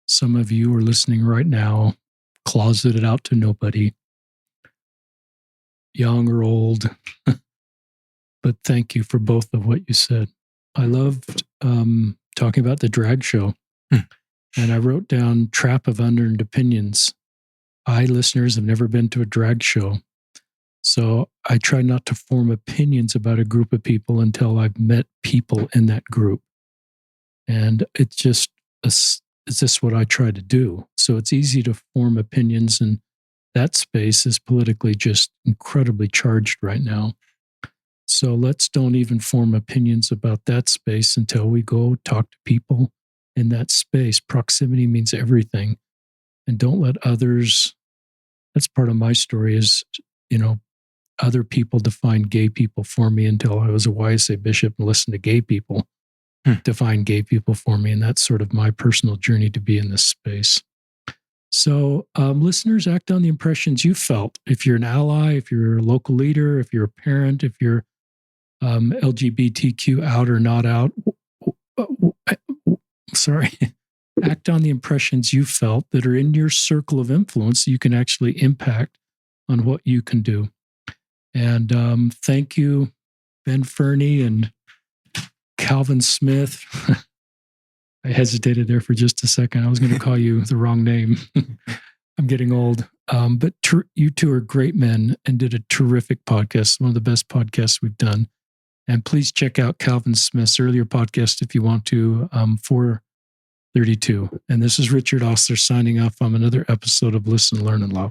Some of you are listening right now, closeted out to nobody, young or old. But thank you for both of what you said. I loved talking about the drag show. And I wrote down trap of unearned opinions. Listeners, have never been to a drag show. So I try not to form opinions about a group of people until I've met people in that group. And it's just what I try to do. So it's easy to form opinions, and that space is politically just incredibly charged right now. So let's don't even form opinions about that space until we go talk to people in that space. Proximity means everything. And don't let others, that's part of my story is, other people define gay people for me until I was a YSA bishop and listened to gay people define gay people for me. And that's sort of my personal journey to be in this space. So listeners, act on the impressions you felt. If you're an ally, if you're a local leader, if you're a parent, if you're LGBTQ out or not out, act on the impressions you felt that are in your circle of influence that you can actually impact on what you can do. And thank you, Ben Ferney and Calvin Smith. I hesitated there for just a second. I was going to call you the wrong name. I'm getting old. But you two are great men and did a terrific podcast, one of the best podcasts we've done. And please check out Calvin Smith's earlier podcast if you want to, 432. And this is Richard Osler signing off on another episode of Listen, Learn, and Love.